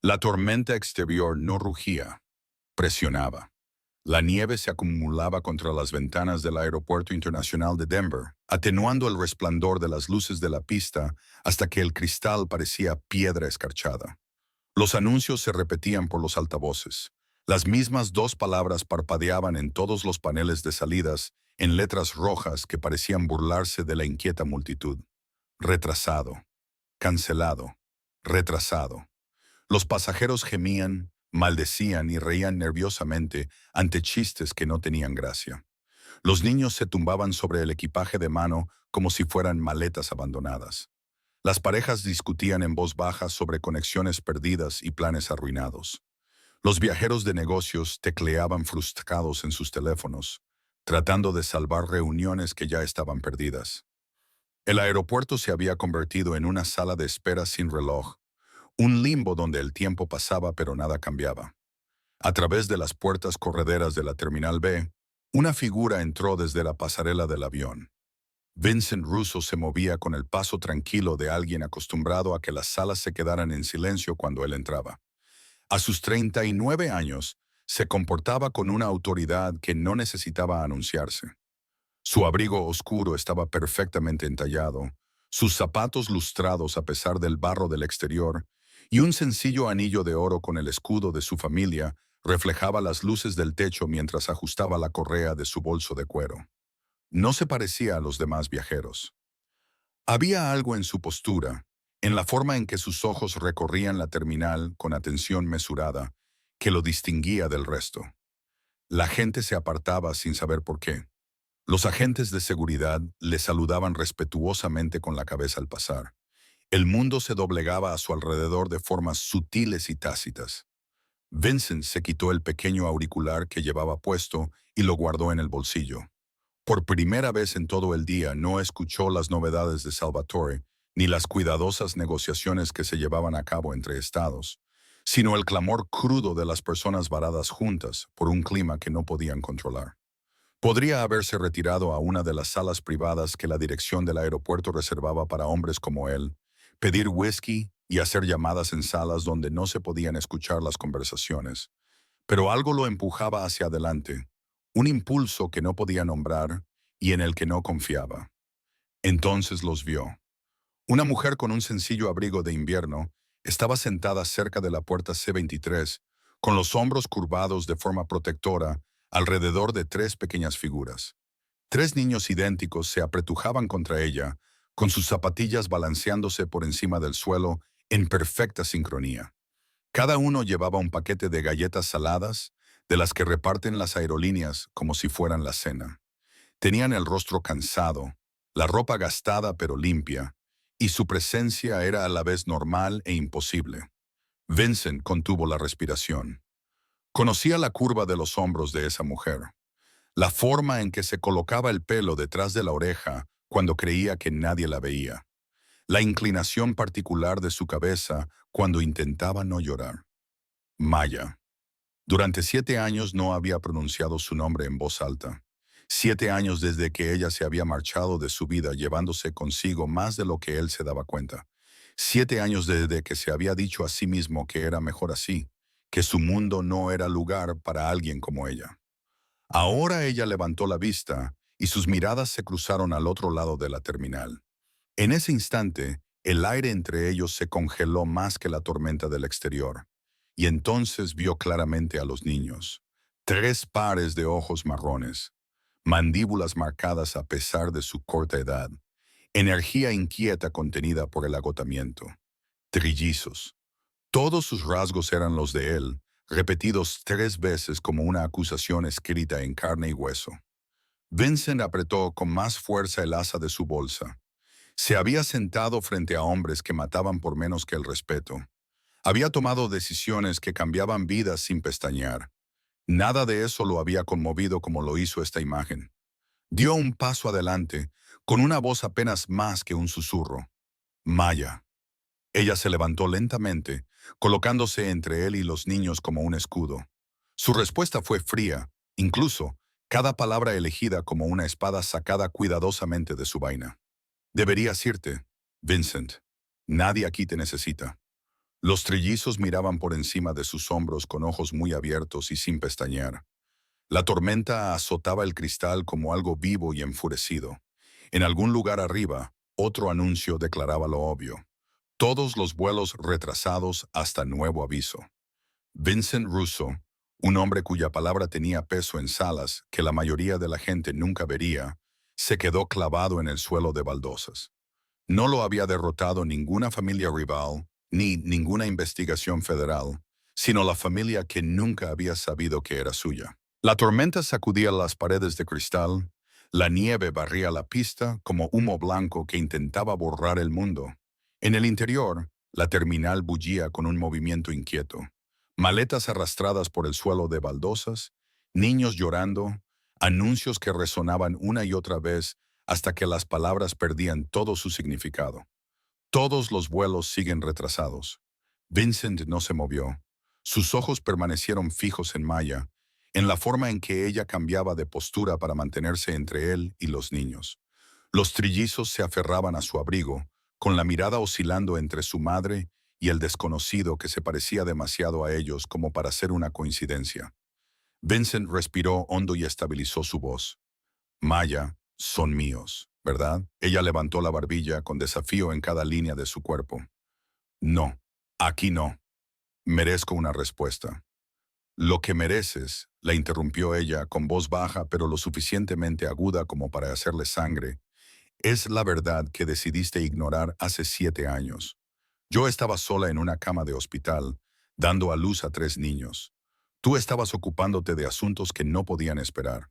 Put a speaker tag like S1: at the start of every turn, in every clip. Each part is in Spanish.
S1: La tormenta exterior no rugía, presionaba. La nieve se acumulaba contra las ventanas del Aeropuerto Internacional de Denver, atenuando el resplandor de las luces de la pista hasta que el cristal parecía piedra escarchada. Los anuncios se repetían por los altavoces. Las mismas dos palabras parpadeaban en todos los paneles de salidas, en letras rojas que parecían burlarse de la inquieta multitud. Retrasado, cancelado, retrasado. Los pasajeros gemían, maldecían y reían nerviosamente ante chistes que no tenían gracia. Los niños se tumbaban sobre el equipaje de mano como si fueran maletas abandonadas. Las parejas discutían en voz baja sobre conexiones perdidas y planes arruinados. Los viajeros de negocios tecleaban frustrados en sus teléfonos, tratando de salvar reuniones que ya estaban perdidas. El aeropuerto se había convertido en una sala de espera sin reloj, un limbo donde el tiempo pasaba pero nada cambiaba. A través de las puertas correderas de la Terminal B, una figura entró desde la pasarela del avión. Vincent Russo se movía con el paso tranquilo de alguien acostumbrado a que las salas se quedaran en silencio cuando él entraba. A sus 39 años, se comportaba con una autoridad que no necesitaba anunciarse. Su abrigo oscuro estaba perfectamente entallado, sus zapatos lustrados a pesar del barro del exterior, y un sencillo anillo de oro con el escudo de su familia reflejaba las luces del techo mientras ajustaba la correa de su bolso de cuero. No se parecía a los demás viajeros. Había algo en su postura, en la forma en que sus ojos recorrían la terminal con atención mesurada, que lo distinguía del resto. La gente se apartaba sin saber por qué. Los agentes de seguridad le saludaban respetuosamente con la cabeza al pasar. El mundo se doblegaba a su alrededor de formas sutiles y tácitas. Vincent se quitó el pequeño auricular que llevaba puesto y lo guardó en el bolsillo. Por primera vez en todo el día no escuchó las novedades de Salvatore, ni las cuidadosas negociaciones que se llevaban a cabo entre estados, sino el clamor crudo de las personas varadas juntas por un clima que no podían controlar. Podría haberse retirado a una de las salas privadas que la dirección del aeropuerto reservaba para hombres como él, pedir whisky y hacer llamadas en salas donde no se podían escuchar las conversaciones. Pero algo lo empujaba hacia adelante, un impulso que no podía nombrar y en el que no confiaba. Entonces los vio. Una mujer con un sencillo abrigo de invierno estaba sentada cerca de la puerta C-23, con los hombros curvados de forma protectora alrededor de tres pequeñas figuras. Tres niños idénticos se apretujaban contra ella, con sus zapatillas balanceándose por encima del suelo en perfecta sincronía. Cada uno llevaba un paquete de galletas saladas, de las que reparten las aerolíneas como si fueran la cena. Tenían el rostro cansado, la ropa gastada pero limpia, y su presencia era a la vez normal e imposible. Vincent contuvo la respiración. Conocía la curva de los hombros de esa mujer, la forma en que se colocaba el pelo detrás de la oreja cuando creía que nadie la veía, la inclinación particular de su cabeza cuando intentaba no llorar. Maya. Durante 7 años no había pronunciado su nombre en voz alta. 7 años desde que ella se había marchado de su vida llevándose consigo más de lo que él se daba cuenta. 7 años desde que se había dicho a sí mismo que era mejor así, que su mundo no era lugar para alguien como ella. Ahora ella levantó la vista y sus miradas se cruzaron al otro lado de la terminal. En ese instante, el aire entre ellos se congeló más que la tormenta del exterior, y entonces vio claramente a los niños. Tres pares de ojos marrones, mandíbulas marcadas a pesar de su corta edad, energía inquieta contenida por el agotamiento. Trillizos. Todos sus rasgos eran los de él, repetidos 3 veces como una acusación escrita en carne y hueso. Vincent apretó con más fuerza el asa de su bolsa. Se había sentado frente a hombres que mataban por menos que el respeto. Había tomado decisiones que cambiaban vidas sin pestañear. Nada de eso lo había conmovido como lo hizo esta imagen. Dio un paso adelante, con una voz apenas más que un susurro. Maya. Ella se levantó lentamente, colocándose entre él y los niños como un escudo. Su respuesta fue fría, incluso, cada palabra elegida como una espada sacada cuidadosamente de su vaina. Deberías irte, Vincent. Nadie aquí te necesita. Los trillizos miraban por encima de sus hombros con ojos muy abiertos y sin pestañear. La tormenta azotaba el cristal como algo vivo y enfurecido. En algún lugar arriba, otro anuncio declaraba lo obvio. Todos los vuelos retrasados hasta nuevo aviso. Vincent Russo, un hombre cuya palabra tenía peso en salas que la mayoría de la gente nunca vería, se quedó clavado en el suelo de baldosas. No lo había derrotado ninguna familia rival, ni ninguna investigación federal, sino la familia que nunca había sabido que era suya. La tormenta sacudía las paredes de cristal, la nieve barría la pista como humo blanco que intentaba borrar el mundo. En el interior, la terminal bullía con un movimiento inquieto. Maletas arrastradas por el suelo de baldosas, niños llorando, anuncios que resonaban una y otra vez hasta que las palabras perdían todo su significado. Todos los vuelos siguen retrasados. Vincent no se movió. Sus ojos permanecieron fijos en Maya, en la forma en que ella cambiaba de postura para mantenerse entre él y los niños. Los trillizos se aferraban a su abrigo, con la mirada oscilando entre su madre y el desconocido que se parecía demasiado a ellos como para ser una coincidencia. Vincent respiró hondo y estabilizó su voz. Maya, son míos, ¿verdad? Ella levantó la barbilla con desafío en cada línea de su cuerpo. No, aquí no. Merezco una respuesta. Lo que mereces, la interrumpió ella con voz baja pero lo suficientemente aguda como para hacerle sangre, es la verdad que decidiste ignorar hace 7 años. Yo estaba sola en una cama de hospital, dando a luz a 3 niños. Tú estabas ocupándote de asuntos que no podían esperar.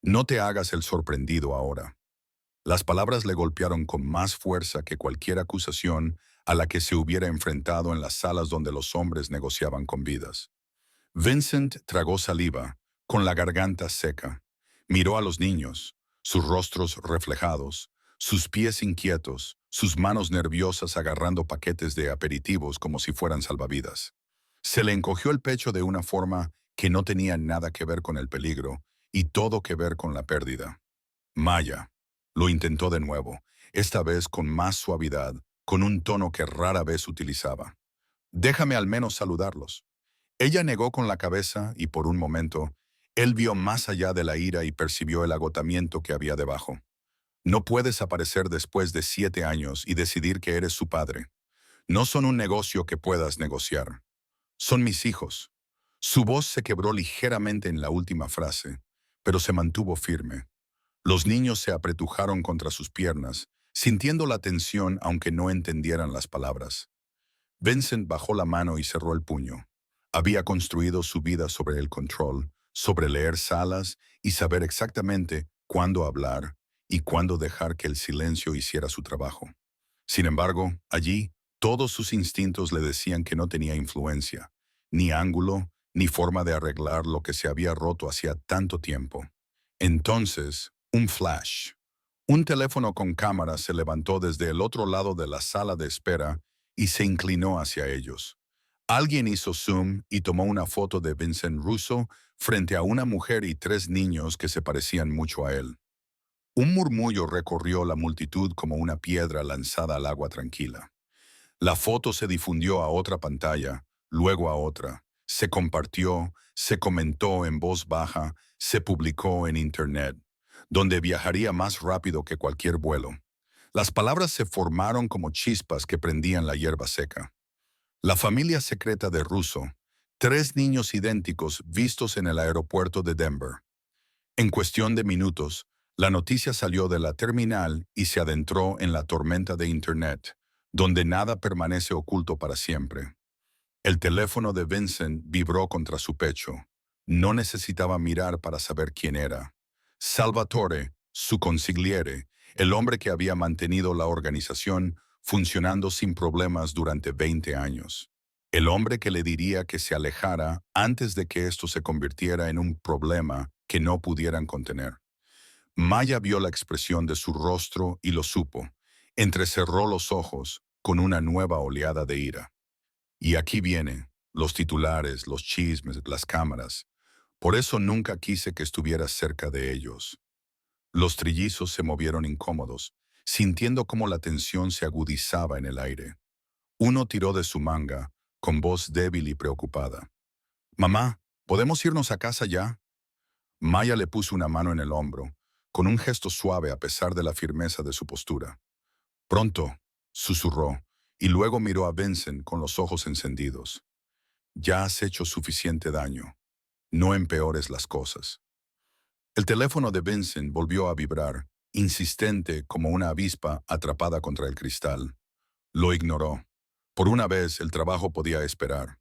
S1: No te hagas el sorprendido ahora. Las palabras le golpearon con más fuerza que cualquier acusación a la que se hubiera enfrentado en las salas donde los hombres negociaban con vidas. Vincent tragó saliva, con la garganta seca. Miró a los niños, sus rostros reflejados, sus pies inquietos, sus manos nerviosas agarrando paquetes de aperitivos como si fueran salvavidas. Se le encogió el pecho de una forma que no tenía nada que ver con el peligro y todo que ver con la pérdida. Maya. Lo intentó de nuevo, esta vez con más suavidad, con un tono que rara vez utilizaba. Déjame al menos saludarlos. Ella negó con la cabeza y por un momento, él vio más allá de la ira y percibió el agotamiento que había debajo. No puedes aparecer después de 7 años y decidir que eres su padre. No son un negocio que puedas negociar. Son mis hijos. Su voz se quebró ligeramente en la última frase, pero se mantuvo firme. Los niños se apretujaron contra sus piernas, sintiendo la tensión aunque no entendieran las palabras. Vincent bajó la mano y cerró el puño. Había construido su vida sobre el control, sobre leer salas y saber exactamente cuándo hablar y cuándo dejar que el silencio hiciera su trabajo. Sin embargo, allí, todos sus instintos le decían que no tenía influencia, ni ángulo, ni forma de arreglar lo que se había roto hacía tanto tiempo. Entonces, un flash. Un teléfono con cámara se levantó desde el otro lado de la sala de espera y se inclinó hacia ellos. Alguien hizo zoom y tomó una foto de Vincent Russo frente a una mujer y 3 niños que se parecían mucho a él. Un murmullo recorrió la multitud como una piedra lanzada al agua tranquila. La foto se difundió a otra pantalla, luego a otra. Se compartió, se comentó en voz baja, se publicó en Internet, donde viajaría más rápido que cualquier vuelo. Las palabras se formaron como chispas que prendían la hierba seca. La familia secreta de Russo, 3 niños idénticos vistos en el aeropuerto de Denver. En cuestión de minutos, la noticia salió de la terminal y se adentró en la tormenta de Internet, donde nada permanece oculto para siempre. El teléfono de Vincent vibró contra su pecho. No necesitaba mirar para saber quién era. Salvatore, su consigliere, el hombre que había mantenido la organización funcionando sin problemas durante 20 años. El hombre que le diría que se alejara antes de que esto se convirtiera en un problema que no pudieran contener. Maya vio la expresión de su rostro y lo supo. Entrecerró los ojos con una nueva oleada de ira. Y aquí viene, los titulares, los chismes, las cámaras. Por eso nunca quise que estuvieras cerca de ellos. Los trillizos se movieron incómodos, sintiendo cómo la tensión se agudizaba en el aire. Uno tiró de su manga, con voz débil y preocupada. «Mamá, ¿podemos irnos a casa ya?» Maya le puso una mano en el hombro, con un gesto suave a pesar de la firmeza de su postura. «Pronto», susurró, y luego miró a Vincent con los ojos encendidos. «Ya has hecho suficiente daño. No empeores las cosas». El teléfono de Vincent volvió a vibrar, insistente como una avispa atrapada contra el cristal. Lo ignoró. Por una vez el trabajo podía esperar.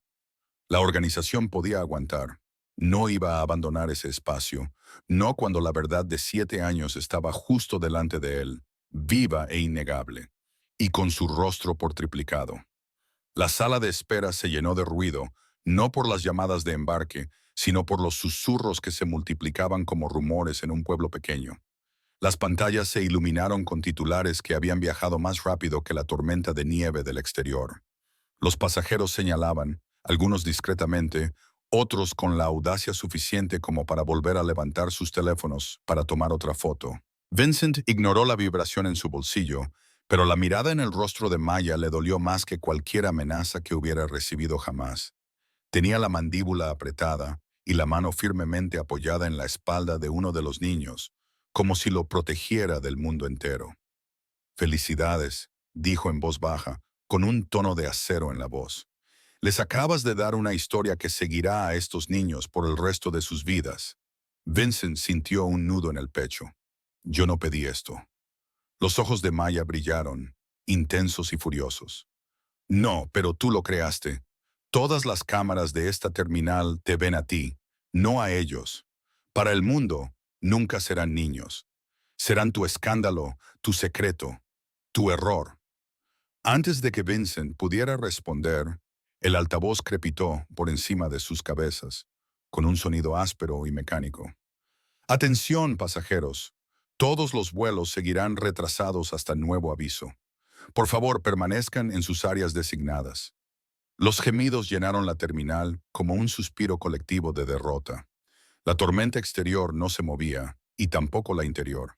S1: La organización podía aguantar. No iba a abandonar ese espacio, no cuando la verdad de 7 años estaba justo delante de él, viva e innegable, y con su rostro por triplicado. La sala de espera se llenó de ruido, no por las llamadas de embarque, sino por los susurros que se multiplicaban como rumores en un pueblo pequeño. Las pantallas se iluminaron con titulares que habían viajado más rápido que la tormenta de nieve del exterior. Los pasajeros señalaban, algunos discretamente, otros con la audacia suficiente como para volver a levantar sus teléfonos para tomar otra foto. Vincent ignoró la vibración en su bolsillo, pero la mirada en el rostro de Maya le dolió más que cualquier amenaza que hubiera recibido jamás. Tenía la mandíbula apretada y la mano firmemente apoyada en la espalda de uno de los niños, como si lo protegiera del mundo entero. «Felicidades», dijo en voz baja, con un tono de acero en la voz. «Les acabas de dar una historia que seguirá a estos niños por el resto de sus vidas». Vincent sintió un nudo en el pecho. «Yo no pedí esto». Los ojos de Maya brillaron, intensos y furiosos. «No, pero tú lo creaste. Todas las cámaras de esta terminal te ven a ti, no a ellos. Para el mundo, nunca serán niños. Serán tu escándalo, tu secreto, tu error». Antes de que Vincent pudiera responder, el altavoz crepitó por encima de sus cabezas, con un sonido áspero y mecánico. «Atención, pasajeros. Todos los vuelos seguirán retrasados hasta nuevo aviso. Por favor, permanezcan en sus áreas designadas». Los gemidos llenaron la terminal como un suspiro colectivo de derrota. La tormenta exterior no se movía, y tampoco la interior.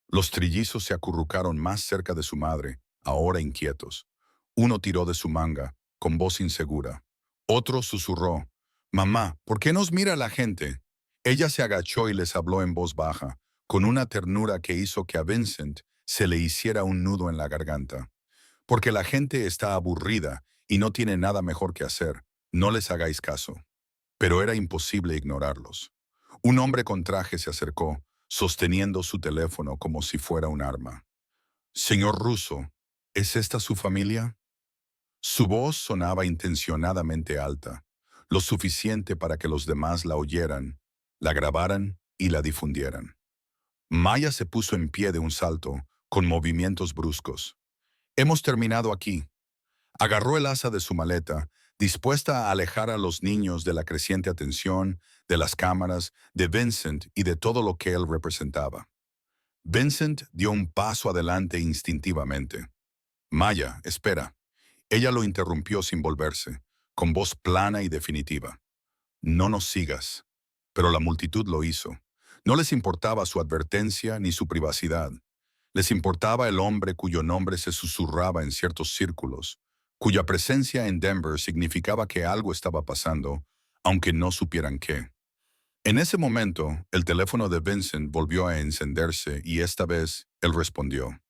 S1: Los trillizos se acurrucaron más cerca de su madre, ahora inquietos. Uno tiró de su manga, con voz insegura. Otro susurró: «Mamá, ¿por qué nos mira la gente?» Ella se agachó y les habló en voz baja, con una ternura que hizo que a Vincent se le hiciera un nudo en la garganta. «Porque la gente está aburrida y no tiene nada mejor que hacer. No les hagáis caso». Pero era imposible ignorarlos. Un hombre con traje se acercó, sosteniendo su teléfono como si fuera un arma. «Señor Russo, ¿es esta su familia?» Su voz sonaba intencionadamente alta, lo suficiente para que los demás la oyeran, la grabaran y la difundieran. Maya se puso en pie de un salto, con movimientos bruscos. «Hemos terminado aquí». Agarró el asa de su maleta, dispuesta a alejar a los niños de la creciente atención, de las cámaras, de Vincent y de todo lo que él representaba. Vincent dio un paso adelante instintivamente. «Maya, espera». Ella lo interrumpió sin volverse, con voz plana y definitiva. «No nos sigas». Pero la multitud lo hizo. No les importaba su advertencia ni su privacidad. Les importaba el hombre cuyo nombre se susurraba en ciertos círculos, cuya presencia en Denver significaba que algo estaba pasando, aunque no supieran qué. En ese momento, el teléfono de Vincent volvió a encenderse y esta vez él respondió.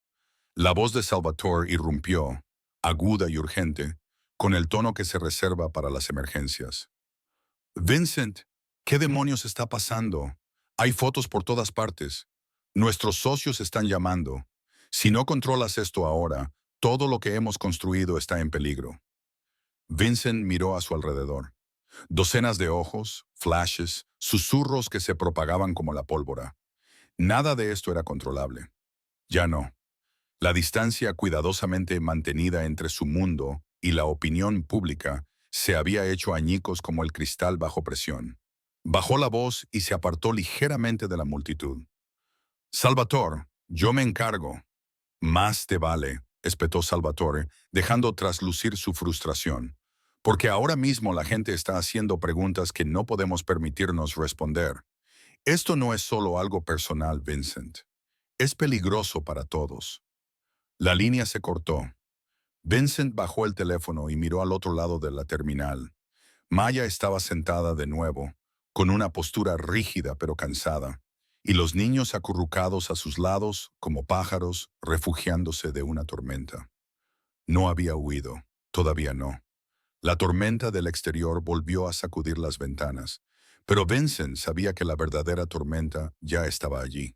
S1: La voz de Salvatore irrumpió, aguda y urgente, con el tono que se reserva para las emergencias. «Vincent, ¿qué demonios está pasando? Hay fotos por todas partes. Nuestros socios están llamando. Si no controlas esto ahora, todo lo que hemos construido está en peligro». Vincent miró a su alrededor. Docenas de ojos, flashes, susurros que se propagaban como la pólvora. Nada de esto era controlable. Ya no. La distancia cuidadosamente mantenida entre su mundo y la opinión pública se había hecho añicos como el cristal bajo presión. Bajó la voz y se apartó ligeramente de la multitud. «Salvatore, yo me encargo». «Más te vale», espetó Salvatore, dejando traslucir su frustración. «Porque ahora mismo la gente está haciendo preguntas que no podemos permitirnos responder. Esto no es solo algo personal, Vincent. Es peligroso para todos». La línea se cortó. Vincent bajó el teléfono y miró al otro lado de la terminal. Maya estaba sentada de nuevo, con una postura rígida pero cansada, y los niños acurrucados a sus lados como pájaros refugiándose de una tormenta. No había huido, todavía no. La tormenta del exterior volvió a sacudir las ventanas, pero Vincent sabía que la verdadera tormenta ya estaba allí.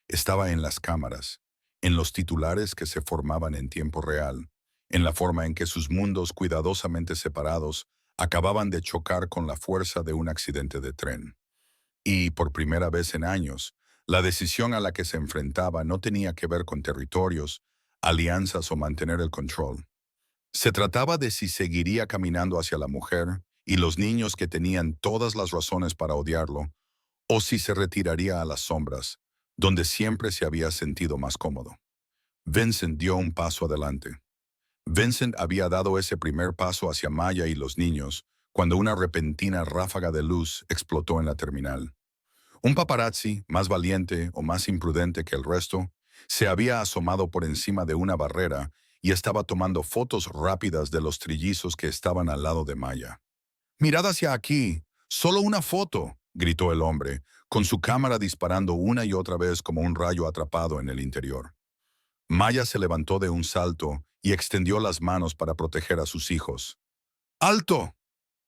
S1: Estaba en las cámaras, en los titulares que se formaban en tiempo real, en la forma en que sus mundos cuidadosamente separados acababan de chocar con la fuerza de un accidente de tren. Y, por primera vez en años, la decisión a la que se enfrentaba no tenía que ver con territorios, alianzas o mantener el control. Se trataba de si seguiría caminando hacia la mujer y los niños que tenían todas las razones para odiarlo, o si se retiraría a las sombras, donde siempre se había sentido más cómodo. Vincent dio un paso adelante. Vincent había dado ese primer paso hacia Maya y los niños cuando una repentina ráfaga de luz explotó en la terminal. Un paparazzi, más valiente o más imprudente que el resto, se había asomado por encima de una barrera y estaba tomando fotos rápidas de los trillizos que estaban al lado de Maya. «Mirad hacia aquí, solo una foto», gritó el hombre, con su cámara disparando una y otra vez como un rayo atrapado en el interior. Maya se levantó de un salto y extendió las manos para proteger a sus hijos. «¡Alto!»,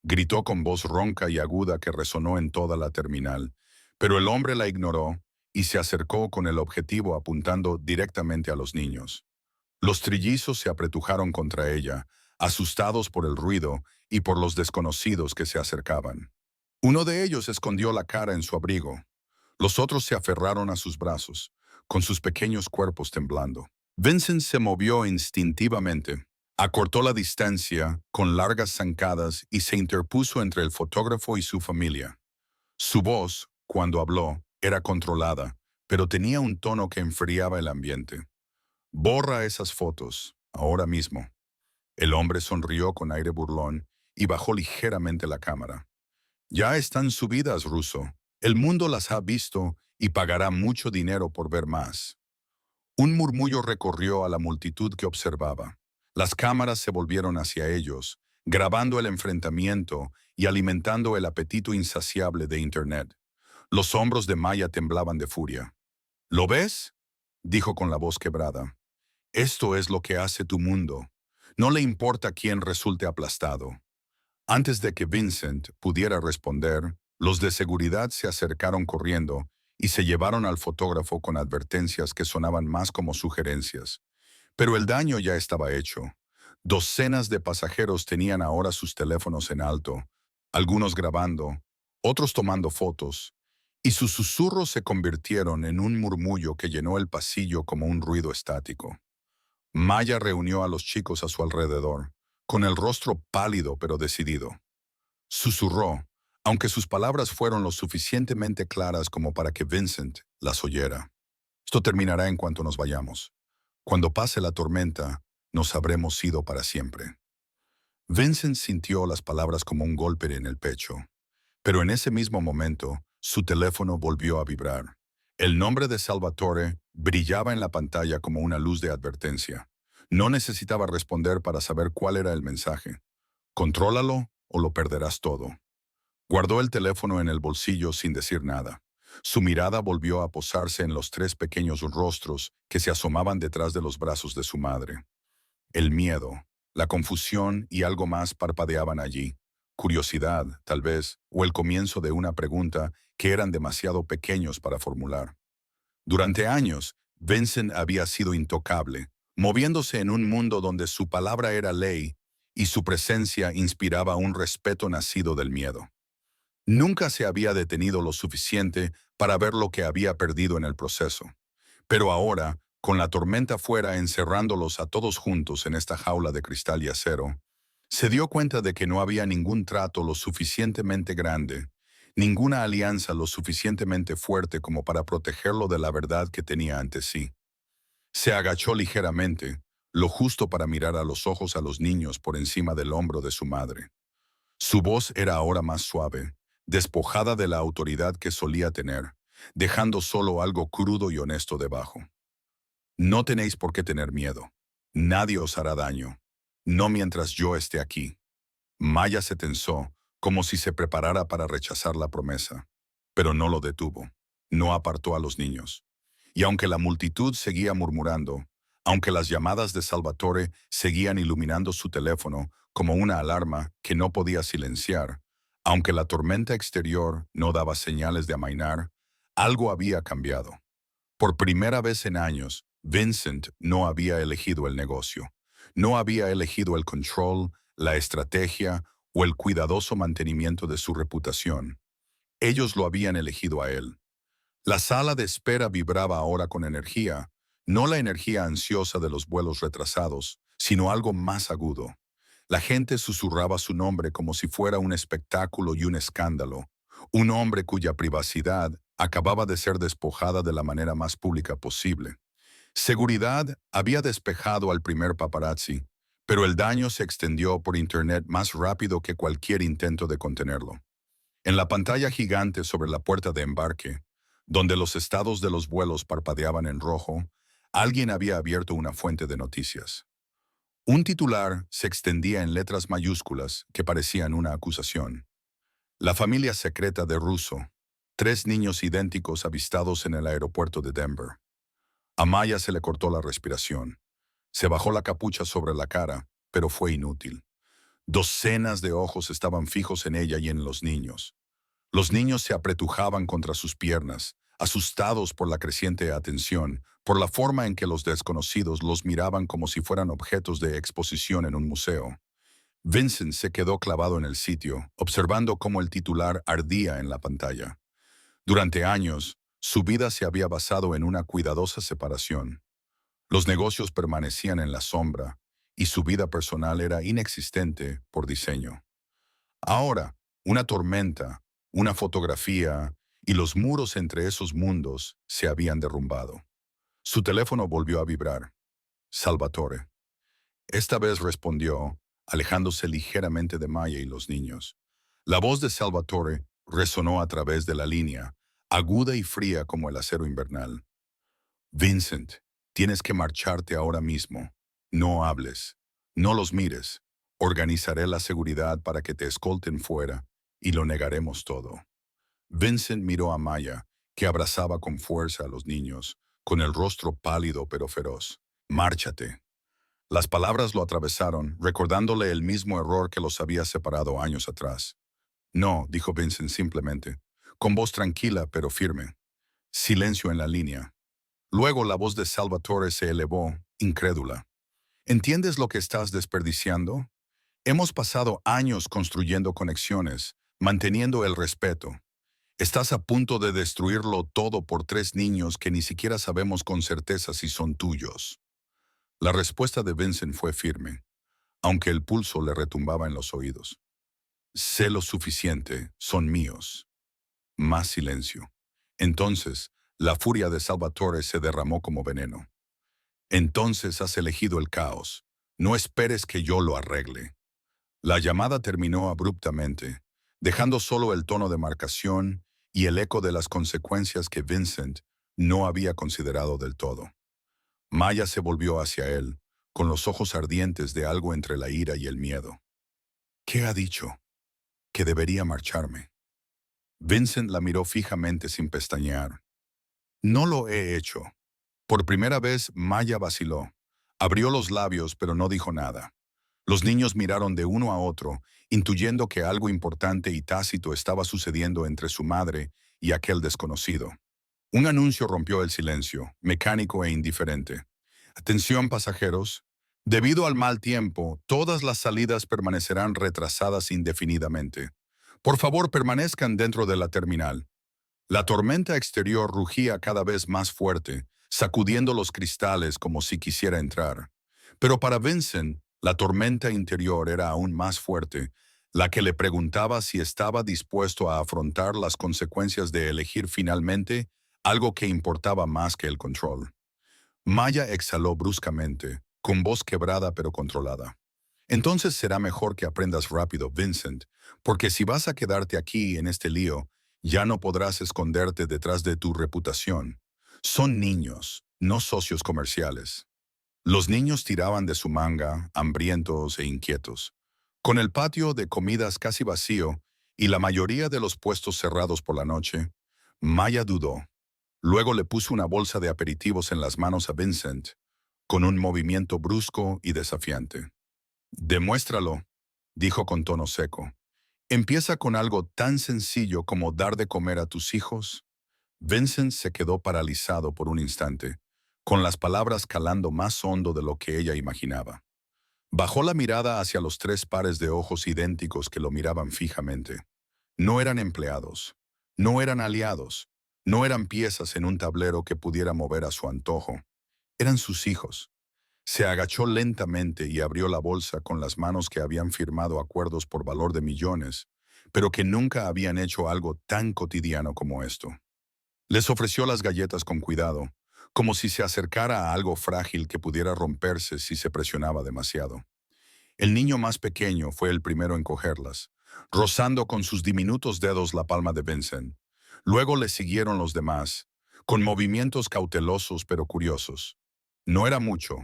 S1: gritó con voz ronca y aguda que resonó en toda la terminal, pero el hombre la ignoró y se acercó con el objetivo apuntando directamente a los niños. Los trillizos se apretujaron contra ella, asustados por el ruido y por los desconocidos que se acercaban. Uno de ellos escondió la cara en su abrigo. Los otros se aferraron a sus brazos, con sus pequeños cuerpos temblando. Vincent se movió instintivamente, acortó la distancia con largas zancadas y se interpuso entre el fotógrafo y su familia. Su voz, cuando habló, era controlada, pero tenía un tono que enfriaba el ambiente. «Borra esas fotos, ahora mismo». El hombre sonrió con aire burlón y bajó ligeramente la cámara. «Ya están subidas, ruso. El mundo las ha visto y pagará mucho dinero por ver más». Un murmullo recorrió a la multitud que observaba. Las cámaras se volvieron hacia ellos, grabando el enfrentamiento y alimentando el apetito insaciable de Internet. Los hombros de Maya temblaban de furia. «¿Lo ves?», dijo con la voz quebrada. «Esto es lo que hace tu mundo. No le importa quién resulte aplastado». Antes de que Vincent pudiera responder, los de seguridad se acercaron corriendo y se llevaron al fotógrafo con advertencias que sonaban más como sugerencias. Pero el daño ya estaba hecho. Docenas de pasajeros tenían ahora sus teléfonos en alto, algunos grabando, otros tomando fotos, y sus susurros se convirtieron en un murmullo que llenó el pasillo como un ruido estático. Maya reunió a los chicos a su alrededor, con el rostro pálido pero decidido. Susurró, aunque sus palabras fueron lo suficientemente claras como para que Vincent las oyera. «Esto terminará en cuanto nos vayamos. Cuando pase la tormenta, nos habremos ido para siempre». Vincent sintió las palabras como un golpe en el pecho, pero en ese mismo momento, su teléfono volvió a vibrar. El nombre de Salvatore brillaba en la pantalla como una luz de advertencia. No necesitaba responder para saber cuál era el mensaje. «Contrólalo o lo perderás todo». Guardó el teléfono en el bolsillo sin decir nada. Su mirada volvió a posarse en los tres pequeños rostros que se asomaban detrás de los brazos de su madre. El miedo, la confusión y algo más parpadeaban allí. Curiosidad, tal vez, o el comienzo de una pregunta que eran demasiado pequeños para formular. Durante años, Vincent había sido intocable, moviéndose en un mundo donde su palabra era ley y su presencia inspiraba un respeto nacido del miedo. Nunca se había detenido lo suficiente para ver lo que había perdido en el proceso. Pero ahora, con la tormenta fuera encerrándolos a todos juntos en esta jaula de cristal y acero, se dio cuenta de que no había ningún trato lo suficientemente grande, ninguna alianza lo suficientemente fuerte como para protegerlo de la verdad que tenía ante sí. Se agachó ligeramente, lo justo para mirar a los ojos a los niños por encima del hombro de su madre. Su voz era ahora más suave, despojada de la autoridad que solía tener, dejando solo algo crudo y honesto debajo. «No tenéis por qué tener miedo. Nadie os hará daño. No mientras yo esté aquí. Maya se tensó, como si se preparara para rechazar la promesa. Pero no lo detuvo. No apartó a los niños. Y aunque la multitud seguía murmurando, aunque las llamadas de Salvatore seguían iluminando su teléfono como una alarma que no podía silenciar, aunque la tormenta exterior no daba señales de amainar, algo había cambiado. Por primera vez en años, Vincent no había elegido el negocio. No había elegido el control, la estrategia o el cuidadoso mantenimiento de su reputación. Ellos lo habían elegido a él. La sala de espera vibraba ahora con energía, no la energía ansiosa de los vuelos retrasados, sino algo más agudo. La gente susurraba su nombre como si fuera un espectáculo y un escándalo, un hombre cuya privacidad acababa de ser despojada de la manera más pública posible. Seguridad había despejado al primer paparazzi, pero el daño se extendió por Internet más rápido que cualquier intento de contenerlo. En la pantalla gigante sobre la puerta de embarque, donde los estados de los vuelos parpadeaban en rojo, alguien había abierto una fuente de noticias. Un titular se extendía en letras mayúsculas que parecían una acusación. La familia secreta de Russo, 3 niños idénticos avistados en el aeropuerto de Denver. A Maya se le cortó la respiración. Se bajó la capucha sobre la cara, pero fue inútil. Docenas de ojos estaban fijos en ella y en los niños. Los niños se apretujaban contra sus piernas, asustados por la creciente atención, por la forma en que los desconocidos los miraban como si fueran objetos de exposición en un museo. Vincent se quedó clavado en el sitio, observando cómo el titular ardía en la pantalla. Durante años, su vida se había basado en una cuidadosa separación. Los negocios permanecían en la sombra, y su vida personal era inexistente por diseño. Ahora, una tormenta, una fotografía y los muros entre esos mundos se habían derrumbado. Su teléfono volvió a vibrar. Salvatore. Esta vez respondió, alejándose ligeramente de Maya y los niños. La voz de Salvatore resonó a través de la línea, aguda y fría como el acero invernal. Vincent, tienes que marcharte ahora mismo. No hables. No los mires. Organizaré la seguridad para que te escolten fuera y lo negaremos todo. Vincent miró a Maya, que abrazaba con fuerza a los niños, con el rostro pálido pero feroz. Márchate. Las palabras lo atravesaron, recordándole el mismo error que los había separado años atrás. No, dijo Vincent simplemente, con voz tranquila pero firme. Silencio en la línea. Luego la voz de Salvatore se elevó, incrédula. ¿Entiendes lo que estás desperdiciando? Hemos pasado años construyendo conexiones, manteniendo el respeto. Estás a punto de destruirlo todo por 3 niños que ni siquiera sabemos con certeza si son tuyos. La respuesta de Vincent fue firme, aunque el pulso le retumbaba en los oídos. Sé lo suficiente, son míos. Más silencio. Entonces, la furia de Salvatore se derramó como veneno. Entonces has elegido el caos. No esperes que yo lo arregle. La llamada terminó abruptamente, dejando solo el tono de marcación y el eco de las consecuencias que Vincent no había considerado del todo. Maya se volvió hacia él, con los ojos ardientes de algo entre la ira y el miedo. ¿Qué ha dicho? Que debería marcharme. Vincent la miró fijamente sin pestañear. No lo he hecho. Por primera vez, Maya vaciló. Abrió los labios, pero no dijo nada. Los niños miraron de uno a otro, intuyendo que algo importante y tácito estaba sucediendo entre su madre y aquel desconocido. Un anuncio rompió el silencio, mecánico e indiferente. Atención pasajeros. Debido al mal tiempo, todas las salidas permanecerán retrasadas indefinidamente. Por favor, permanezcan dentro de la terminal. La tormenta exterior rugía cada vez más fuerte, sacudiendo los cristales como si quisiera entrar. Pero para Vincent, la tormenta interior era aún más fuerte, la que le preguntaba si estaba dispuesto a afrontar las consecuencias de elegir finalmente algo que importaba más que el control. Maya exhaló bruscamente, con voz quebrada pero controlada. Entonces será mejor que aprendas rápido, Vincent, porque si vas a quedarte aquí en este lío, ya no podrás esconderte detrás de tu reputación. Son niños, no socios comerciales. Los niños tiraban de su manga, hambrientos e inquietos. Con el patio de comidas casi vacío y la mayoría de los puestos cerrados por la noche, Maya dudó. Luego le puso una bolsa de aperitivos en las manos a Vincent, con un movimiento brusco y desafiante. «Demuéstralo», dijo con tono seco. «Empieza con algo tan sencillo como dar de comer a tus hijos». Vincent se quedó paralizado por un instante, con las palabras calando más hondo de lo que ella imaginaba. Bajó la mirada hacia los tres pares de ojos idénticos que lo miraban fijamente. No eran empleados, no eran aliados, no eran piezas en un tablero que pudiera mover a su antojo. Eran sus hijos. Se agachó lentamente y abrió la bolsa con las manos que habían firmado acuerdos por valor de millones, pero que nunca habían hecho algo tan cotidiano como esto. Les ofreció las galletas con cuidado, como si se acercara a algo frágil que pudiera romperse si se presionaba demasiado. El niño más pequeño fue el primero en cogerlas, rozando con sus diminutos dedos la palma de Vincent. Luego le siguieron los demás, con movimientos cautelosos pero curiosos. No era mucho,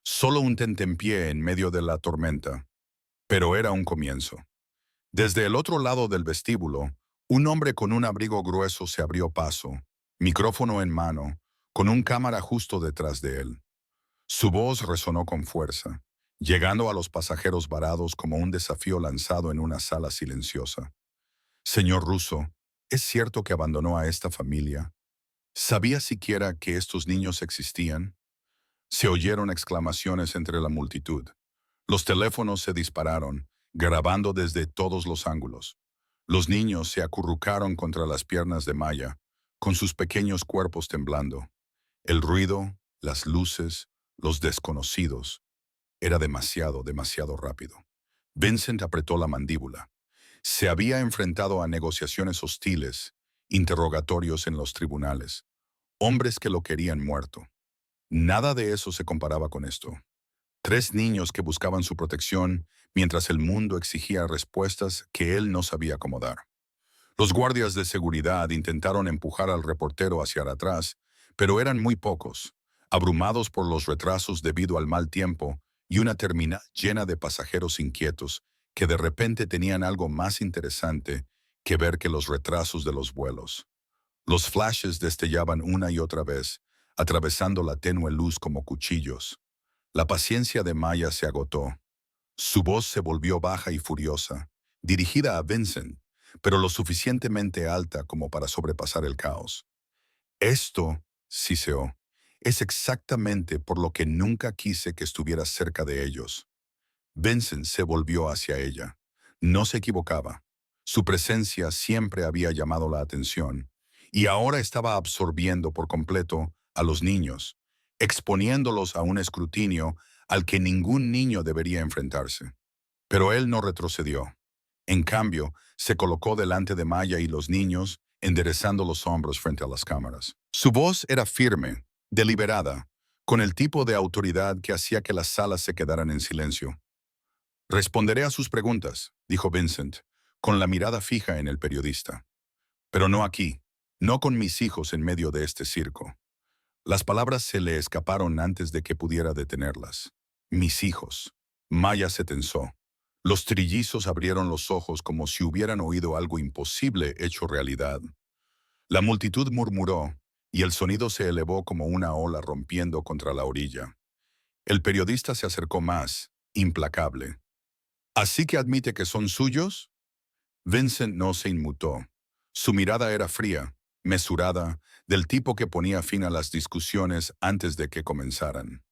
S1: solo un tentempié en medio de la tormenta, pero era un comienzo. Desde el otro lado del vestíbulo, un hombre con un abrigo grueso se abrió paso, micrófono en mano, con un cámara justo detrás de él. Su voz resonó con fuerza, llegando a los pasajeros varados como un desafío lanzado en una sala silenciosa. «Señor Russo, ¿es cierto que abandonó a esta familia? ¿Sabía siquiera que estos niños existían?» Se oyeron exclamaciones entre la multitud. Los teléfonos se dispararon, grabando desde todos los ángulos. Los niños se acurrucaron contra las piernas de Maya, con sus pequeños cuerpos temblando. El ruido, las luces, los desconocidos. Era demasiado, demasiado rápido. Vincent apretó la mandíbula. Se había enfrentado a negociaciones hostiles, interrogatorios en los tribunales, hombres que lo querían muerto. Nada de eso se comparaba con esto. Tres niños que buscaban su protección mientras el mundo exigía respuestas que él no sabía cómo dar. Los guardias de seguridad intentaron empujar al reportero hacia atrás, pero eran muy pocos, abrumados por los retrasos debido al mal tiempo y una terminal llena de pasajeros inquietos que de repente tenían algo más interesante que ver que los retrasos de los vuelos. Los flashes destellaban una y otra vez, atravesando la tenue luz como cuchillos. La paciencia de Maya se agotó. Su voz se volvió baja y furiosa, dirigida a Vincent, pero lo suficientemente alta como para sobrepasar el caos. «Esto», siseó, «es exactamente por lo que nunca quise que estuvieras cerca de ellos». Vincent se volvió hacia ella. No se equivocaba. Su presencia siempre había llamado la atención, y ahora estaba absorbiendo por completo a los niños, exponiéndolos a un escrutinio al que ningún niño debería enfrentarse. Pero él no retrocedió. En cambio, se colocó delante de Maya y los niños, enderezando los hombros frente a las cámaras. Su voz era firme, deliberada, con el tipo de autoridad que hacía que las salas se quedaran en silencio. «Responderé a sus preguntas», dijo Vincent, con la mirada fija en el periodista. «Pero no aquí, no con mis hijos en medio de este circo». Las palabras se le escaparon antes de que pudiera detenerlas. «Mis hijos». Maya se tensó. Los trillizos abrieron los ojos como si hubieran oído algo imposible hecho realidad. La multitud murmuró, y el sonido se elevó como una ola rompiendo contra la orilla. El periodista se acercó más, implacable. «¿Así que admite que son suyos?» Vincent no se inmutó. Su mirada era fría, mesurada, del tipo que ponía fin a las discusiones antes de que comenzaran.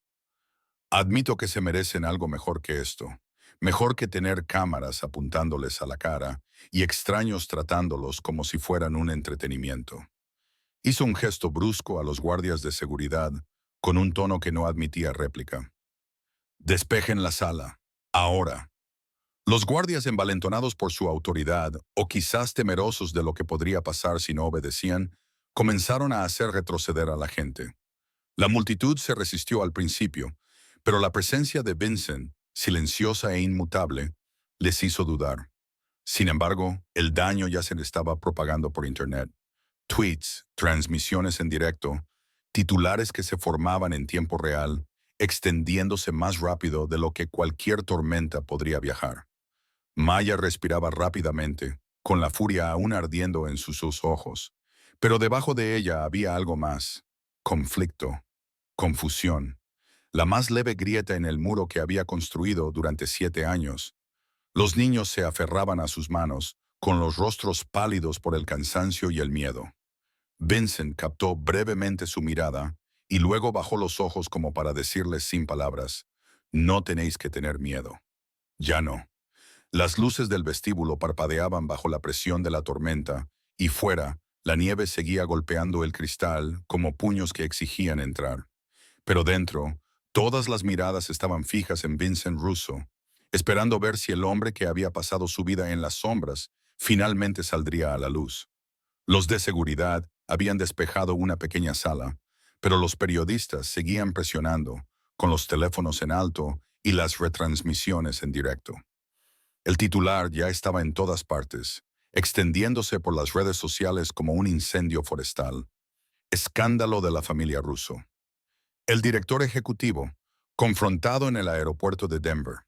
S1: «Admito que se merecen algo mejor que esto. Mejor que tener cámaras apuntándoles a la cara y extraños tratándolos como si fueran un entretenimiento». Hizo un gesto brusco a los guardias de seguridad, con un tono que no admitía réplica. «Despejen la sala. Ahora». Los guardias, envalentonados por su autoridad, o quizás temerosos de lo que podría pasar si no obedecían, comenzaron a hacer retroceder a la gente. La multitud se resistió al principio, pero la presencia de Vincent, silenciosa e inmutable, les hizo dudar. Sin embargo, el daño ya se le estaba propagando por Internet. Tweets, transmisiones en directo, titulares que se formaban en tiempo real, extendiéndose más rápido de lo que cualquier tormenta podría viajar. Maya respiraba rápidamente, con la furia aún ardiendo en sus ojos, pero debajo de ella había algo más: conflicto, confusión, la más leve grieta en el muro que había construido durante 7 años. Los niños se aferraban a sus manos, con los rostros pálidos por el cansancio y el miedo. Vincent captó brevemente su mirada y luego bajó los ojos como para decirles sin palabras: no tenéis que tener miedo. Ya no. Las luces del vestíbulo parpadeaban bajo la presión de la tormenta, y fuera, la nieve seguía golpeando el cristal como puños que exigían entrar. Pero dentro, todas las miradas estaban fijas en Vincent Russo, esperando ver si el hombre que había pasado su vida en las sombras finalmente saldría a la luz. Los de seguridad habían despejado una pequeña sala, pero los periodistas seguían presionando, con los teléfonos en alto y las retransmisiones en directo. El titular ya estaba en todas partes, extendiéndose por las redes sociales como un incendio forestal. Escándalo de la familia Russo. El director ejecutivo, confrontado en el aeropuerto de Denver.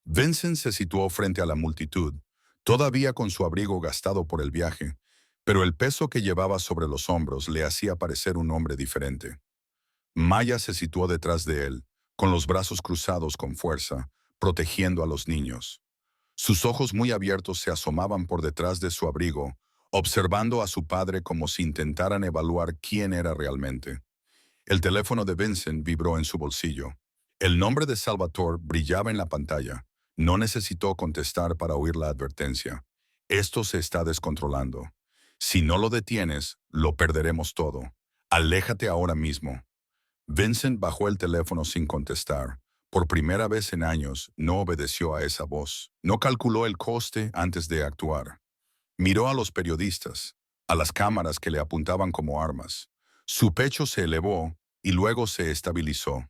S1: Vincent se situó frente a la multitud, todavía con su abrigo gastado por el viaje, pero el peso que llevaba sobre los hombros le hacía parecer un hombre diferente. Maya se situó detrás de él, con los brazos cruzados con fuerza, protegiendo a los niños. Sus ojos muy abiertos se asomaban por detrás de su abrigo, observando a su padre como si intentaran evaluar quién era realmente. El teléfono de Vincent vibró en su bolsillo. El nombre de Salvatore brillaba en la pantalla. No necesitó contestar para oír la advertencia: esto se está descontrolando. Si no lo detienes, lo perderemos todo. Aléjate ahora mismo. Vincent bajó el teléfono sin contestar. Por primera vez en años, no obedeció a esa voz. No calculó el coste antes de actuar. Miró a los periodistas, a las cámaras que le apuntaban como armas. Su pecho se elevó y luego se estabilizó.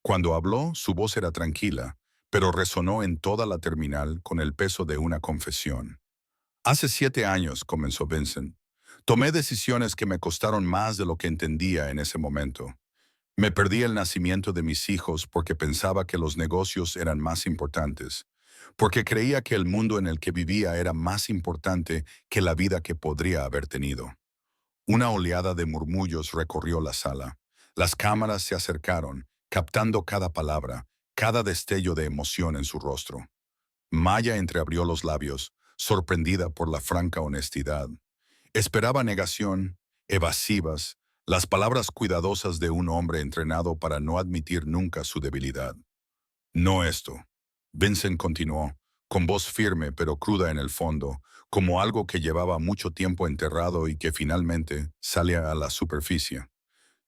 S1: Cuando habló, su voz era tranquila, pero resonó en toda la terminal con el peso de una confesión. Hace 7 años, comenzó Vincent, tomé decisiones que me costaron más de lo que entendía en ese momento. Me perdí el nacimiento de mis hijos porque pensaba que los negocios eran más importantes, porque creía que el mundo en el que vivía era más importante que la vida que podría haber tenido. Una oleada de murmullos recorrió la sala. Las cámaras se acercaron, captando cada palabra, cada destello de emoción en su rostro. Maya entreabrió los labios, sorprendida por la franca honestidad. Esperaba negación, evasivas, las palabras cuidadosas de un hombre entrenado para no admitir nunca su debilidad. No esto. Vincent continuó, con voz firme pero cruda en el fondo, como algo que llevaba mucho tiempo enterrado y que finalmente salía a la superficie.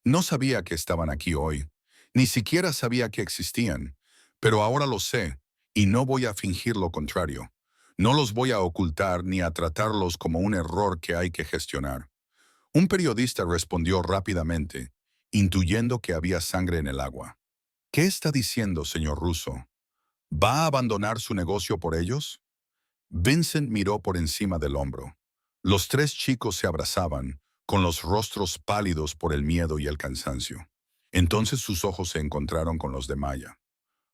S1: No sabía que estaban aquí hoy, ni siquiera sabía que existían, pero ahora lo sé, y no voy a fingir lo contrario. No los voy a ocultar ni a tratarlos como un error que hay que gestionar. Un periodista respondió rápidamente, intuyendo que había sangre en el agua. ¿Qué está diciendo, señor Russo? ¿Va a abandonar su negocio por ellos? Vincent miró por encima del hombro. Los tres chicos se abrazaban, con los rostros pálidos por el miedo y el cansancio. Entonces sus ojos se encontraron con los de Maya.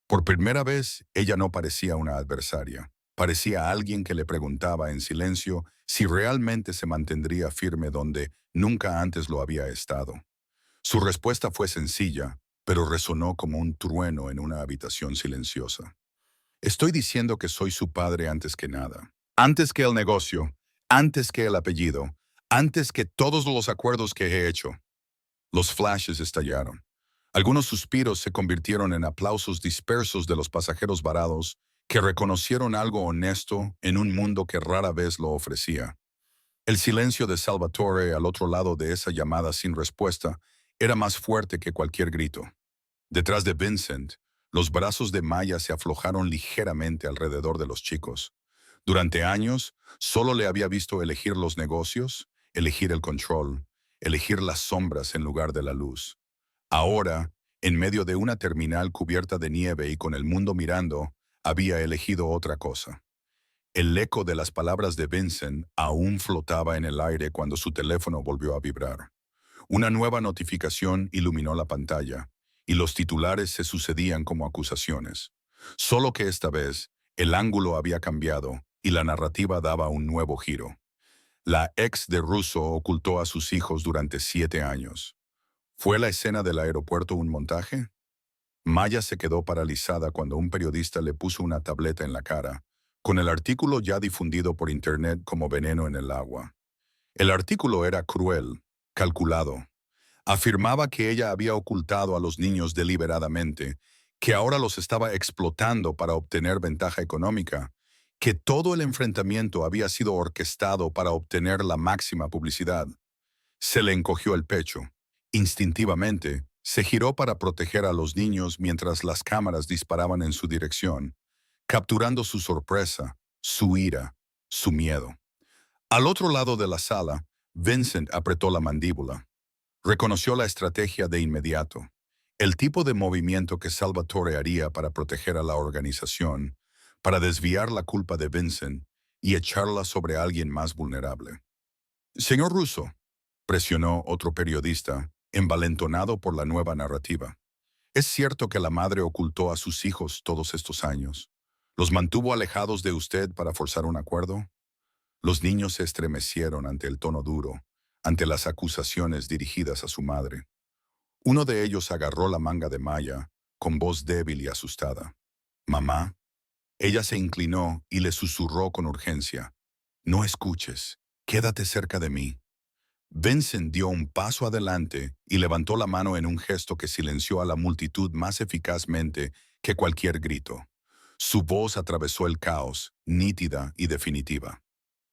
S1: Por primera vez, ella no parecía una adversaria. Parecía alguien que le preguntaba en silencio si realmente se mantendría firme donde nunca antes lo había estado. Su respuesta fue sencilla, pero resonó como un trueno en una habitación silenciosa. Estoy diciendo que soy su padre antes que nada. Antes que el negocio, antes que el apellido, antes que todos los acuerdos que he hecho. Los flashes estallaron. Algunos suspiros se convirtieron en aplausos dispersos de los pasajeros varados que reconocieron algo honesto en un mundo que rara vez lo ofrecía. El silencio de Salvatore al otro lado de esa llamada sin respuesta era más fuerte que cualquier grito. Detrás de Vincent, los brazos de Maya se aflojaron ligeramente alrededor de los chicos. Durante años, solo le había visto elegir los negocios, elegir el control, elegir las sombras en lugar de la luz. Ahora, en medio de una terminal cubierta de nieve y con el mundo mirando, había elegido otra cosa. El eco de las palabras de Vincent aún flotaba en el aire cuando su teléfono volvió a vibrar. Una nueva notificación iluminó la pantalla, y los titulares se sucedían como acusaciones. Solo que esta vez, el ángulo había cambiado y la narrativa daba un nuevo giro. La ex de Russo ocultó a sus hijos durante 7 años. ¿Fue la escena del aeropuerto un montaje? Maya se quedó paralizada cuando un periodista le puso una tableta en la cara, con el artículo ya difundido por internet como veneno en el agua. El artículo era cruel, calculado. Afirmaba que ella había ocultado a los niños deliberadamente, que ahora los estaba explotando para obtener ventaja económica, que todo el enfrentamiento había sido orquestado para obtener la máxima publicidad. Se le encogió el pecho. Instintivamente, se giró para proteger a los niños mientras las cámaras disparaban en su dirección, capturando su sorpresa, su ira, su miedo. Al otro lado de la sala, Vincent apretó la mandíbula. Reconoció la estrategia de inmediato, el tipo de movimiento que Salvatore haría para proteger a la organización, para desviar la culpa de Vincent y echarla sobre alguien más vulnerable. Señor Russo, presionó otro periodista, envalentonado por la nueva narrativa. ¿Es cierto que la madre ocultó a sus hijos todos estos años? ¿Los mantuvo alejados de usted para forzar un acuerdo? Los niños se estremecieron ante el tono duro, ante las acusaciones dirigidas a su madre. Uno de ellos agarró la manga de Maya, con voz débil y asustada. «Mamá». Ella se inclinó y le susurró con urgencia. «No escuches. Quédate cerca de mí». Vincent dio un paso adelante y levantó la mano en un gesto que silenció a la multitud más eficazmente que cualquier grito. Su voz atravesó el caos, nítida y definitiva.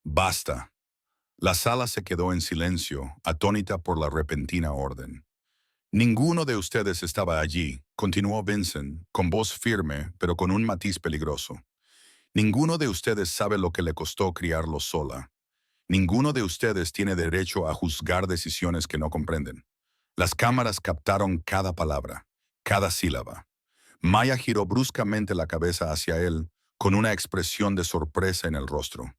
S1: «Basta». La sala se quedó en silencio, atónita por la repentina orden. «Ninguno de ustedes estaba allí», continuó Vincent, con voz firme, pero con un matiz peligroso. «Ninguno de ustedes sabe lo que le costó criarlos sola. Ninguno de ustedes tiene derecho a juzgar decisiones que no comprenden». Las cámaras captaron cada palabra, cada sílaba. Maya giró bruscamente la cabeza hacia él, con una expresión de sorpresa en el rostro.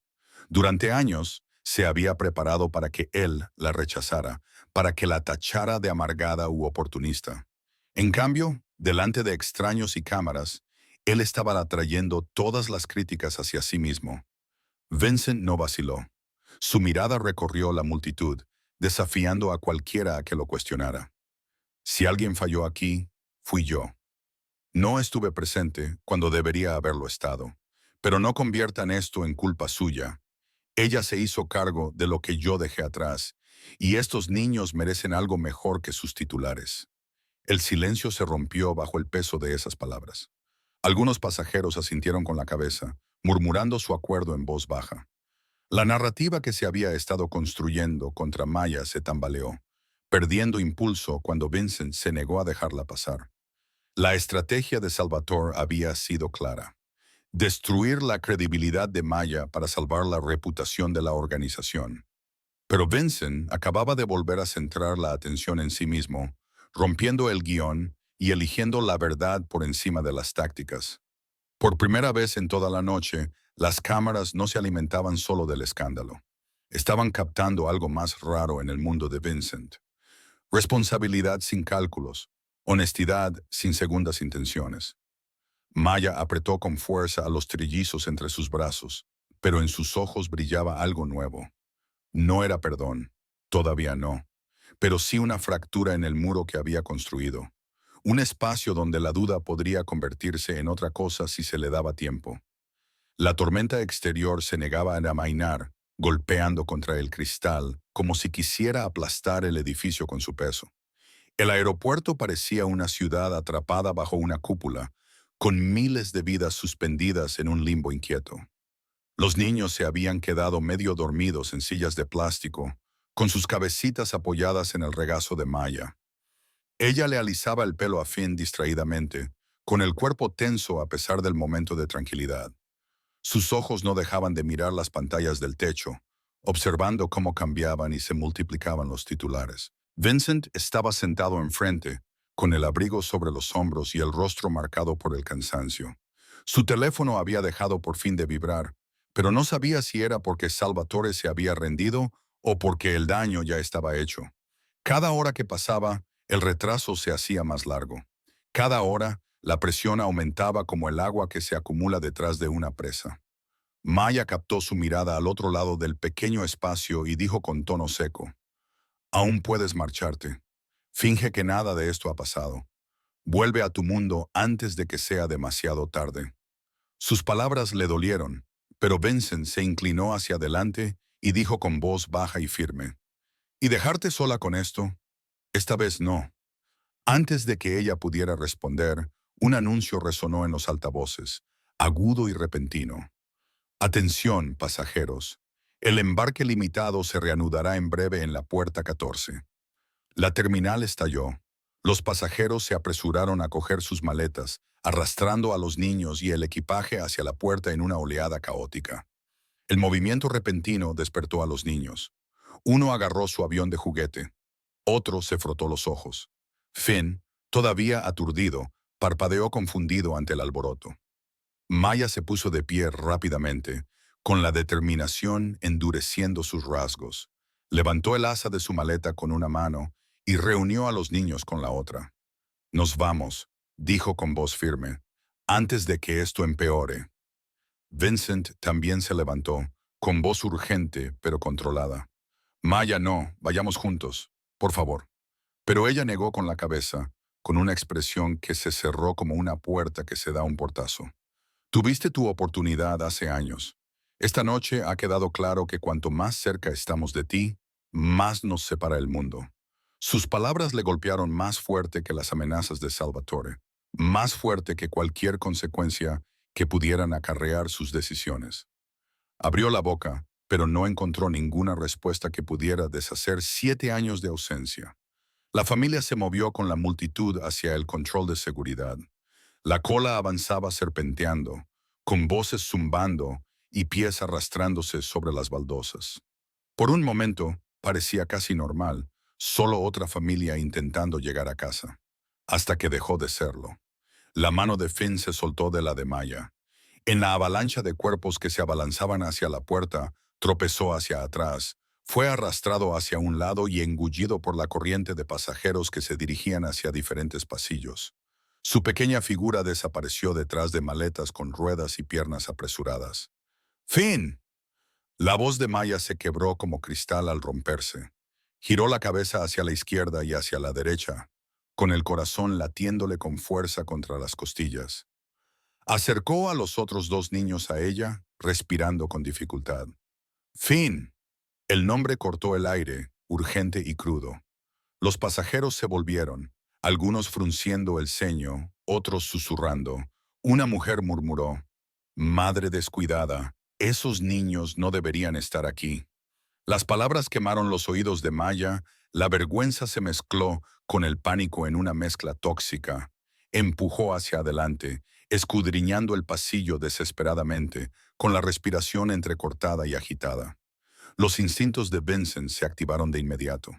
S1: Durante años, se había preparado para que él la rechazara, para que la tachara de amargada u oportunista. En cambio, delante de extraños y cámaras, él estaba atrayendo todas las críticas hacia sí mismo. Vincent no vaciló. Su mirada recorrió la multitud, desafiando a cualquiera a que lo cuestionara. «Si alguien falló aquí, fui yo. No estuve presente cuando debería haberlo estado, pero no conviertan esto en culpa suya. Ella se hizo cargo de lo que yo dejé atrás, y estos niños merecen algo mejor que sus titulares». El silencio se rompió bajo el peso de esas palabras. Algunos pasajeros asintieron con la cabeza, murmurando su acuerdo en voz baja. La narrativa que se había estado construyendo contra Maya se tambaleó, perdiendo impulso cuando Vincent se negó a dejarla pasar. La estrategia de Salvatore había sido clara: destruir la credibilidad de Maya para salvar la reputación de la organización. Pero Vincent acababa de volver a centrar la atención en sí mismo, rompiendo el guión y eligiendo la verdad por encima de las tácticas. Por primera vez en toda la noche, las cámaras no se alimentaban solo del escándalo. Estaban captando algo más raro en el mundo de Vincent. Responsabilidad sin cálculos, honestidad sin segundas intenciones. Maya apretó con fuerza a los trillizos entre sus brazos, pero en sus ojos brillaba algo nuevo. No era perdón, todavía no, pero sí una fractura en el muro que había construido. Un espacio donde la duda podría convertirse en otra cosa si se le daba tiempo. La tormenta exterior se negaba a amainar, golpeando contra el cristal, como si quisiera aplastar el edificio con su peso. El aeropuerto parecía una ciudad atrapada bajo una cúpula, con miles de vidas suspendidas en un limbo inquieto. Los niños se habían quedado medio dormidos en sillas de plástico, con sus cabecitas apoyadas en el regazo de Maya. Ella le alisaba el pelo a Finn distraídamente, con el cuerpo tenso a pesar del momento de tranquilidad. Sus ojos no dejaban de mirar las pantallas del techo, observando cómo cambiaban y se multiplicaban los titulares. Vincent estaba sentado enfrente, con el abrigo sobre los hombros y el rostro marcado por el cansancio. Su teléfono había dejado por fin de vibrar, pero no sabía si era porque Salvatore se había rendido o porque el daño ya estaba hecho. Cada hora que pasaba, el retraso se hacía más largo. Cada hora, la presión aumentaba como el agua que se acumula detrás de una presa. Maya captó su mirada al otro lado del pequeño espacio y dijo con tono seco: «Aún puedes marcharte. Finge que nada de esto ha pasado. Vuelve a tu mundo antes de que sea demasiado tarde». Sus palabras le dolieron, pero Vincent se inclinó hacia adelante y dijo con voz baja y firme: «¿Y dejarte sola con esto? Esta vez no». Antes de que ella pudiera responder, un anuncio resonó en los altavoces, agudo y repentino. «Atención, pasajeros. El embarque limitado se reanudará en breve en la puerta 14». La terminal estalló. Los pasajeros se apresuraron a coger sus maletas, arrastrando a los niños y el equipaje hacia la puerta en una oleada caótica. El movimiento repentino despertó a los niños. Uno agarró su avión de juguete. Otro se frotó los ojos. Finn, todavía aturdido, parpadeó confundido ante el alboroto. Maya se puso de pie rápidamente, con la determinación endureciendo sus rasgos. Levantó el asa de su maleta con una mano y reunió a los niños con la otra. «Nos vamos», dijo con voz firme, «antes de que esto empeore». Vincent también se levantó, con voz urgente pero controlada. «Maya, no, vayamos juntos, por favor». Pero ella negó con la cabeza, con una expresión que se cerró como una puerta que se da un portazo. «Tuviste tu oportunidad hace años. Esta noche ha quedado claro que cuanto más cerca estamos de ti, más nos separa el mundo». Sus palabras le golpearon más fuerte que las amenazas de Salvatore, más fuerte que cualquier consecuencia que pudieran acarrear sus decisiones. Abrió la boca, pero no encontró ninguna respuesta que pudiera deshacer 7 años de ausencia. La familia se movió con la multitud hacia el control de seguridad. La cola avanzaba serpenteando, con voces zumbando y pies arrastrándose sobre las baldosas. Por un momento, parecía casi normal, solo otra familia intentando llegar a casa, hasta que dejó de serlo. La mano de Finn se soltó de la de Maya. En la avalancha de cuerpos que se abalanzaban hacia la puerta, tropezó hacia atrás, fue arrastrado hacia un lado y engullido por la corriente de pasajeros que se dirigían hacia diferentes pasillos. Su pequeña figura desapareció detrás de maletas con ruedas y piernas apresuradas. «¡Finn!». La voz de Maya se quebró como cristal al romperse. Giró la cabeza hacia la izquierda y hacia la derecha, con el corazón latiéndole con fuerza contra las costillas. Acercó a los otros 2 niños a ella, respirando con dificultad. «¡Finn!». El nombre cortó el aire, urgente y crudo. Los pasajeros se volvieron, algunos frunciendo el ceño, otros susurrando. Una mujer murmuró: «Madre descuidada, esos niños no deberían estar aquí». Las palabras quemaron los oídos de Maya, la vergüenza se mezcló con el pánico en una mezcla tóxica. Empujó hacia adelante, escudriñando el pasillo desesperadamente, con la respiración entrecortada y agitada. Los instintos de Vincent se activaron de inmediato.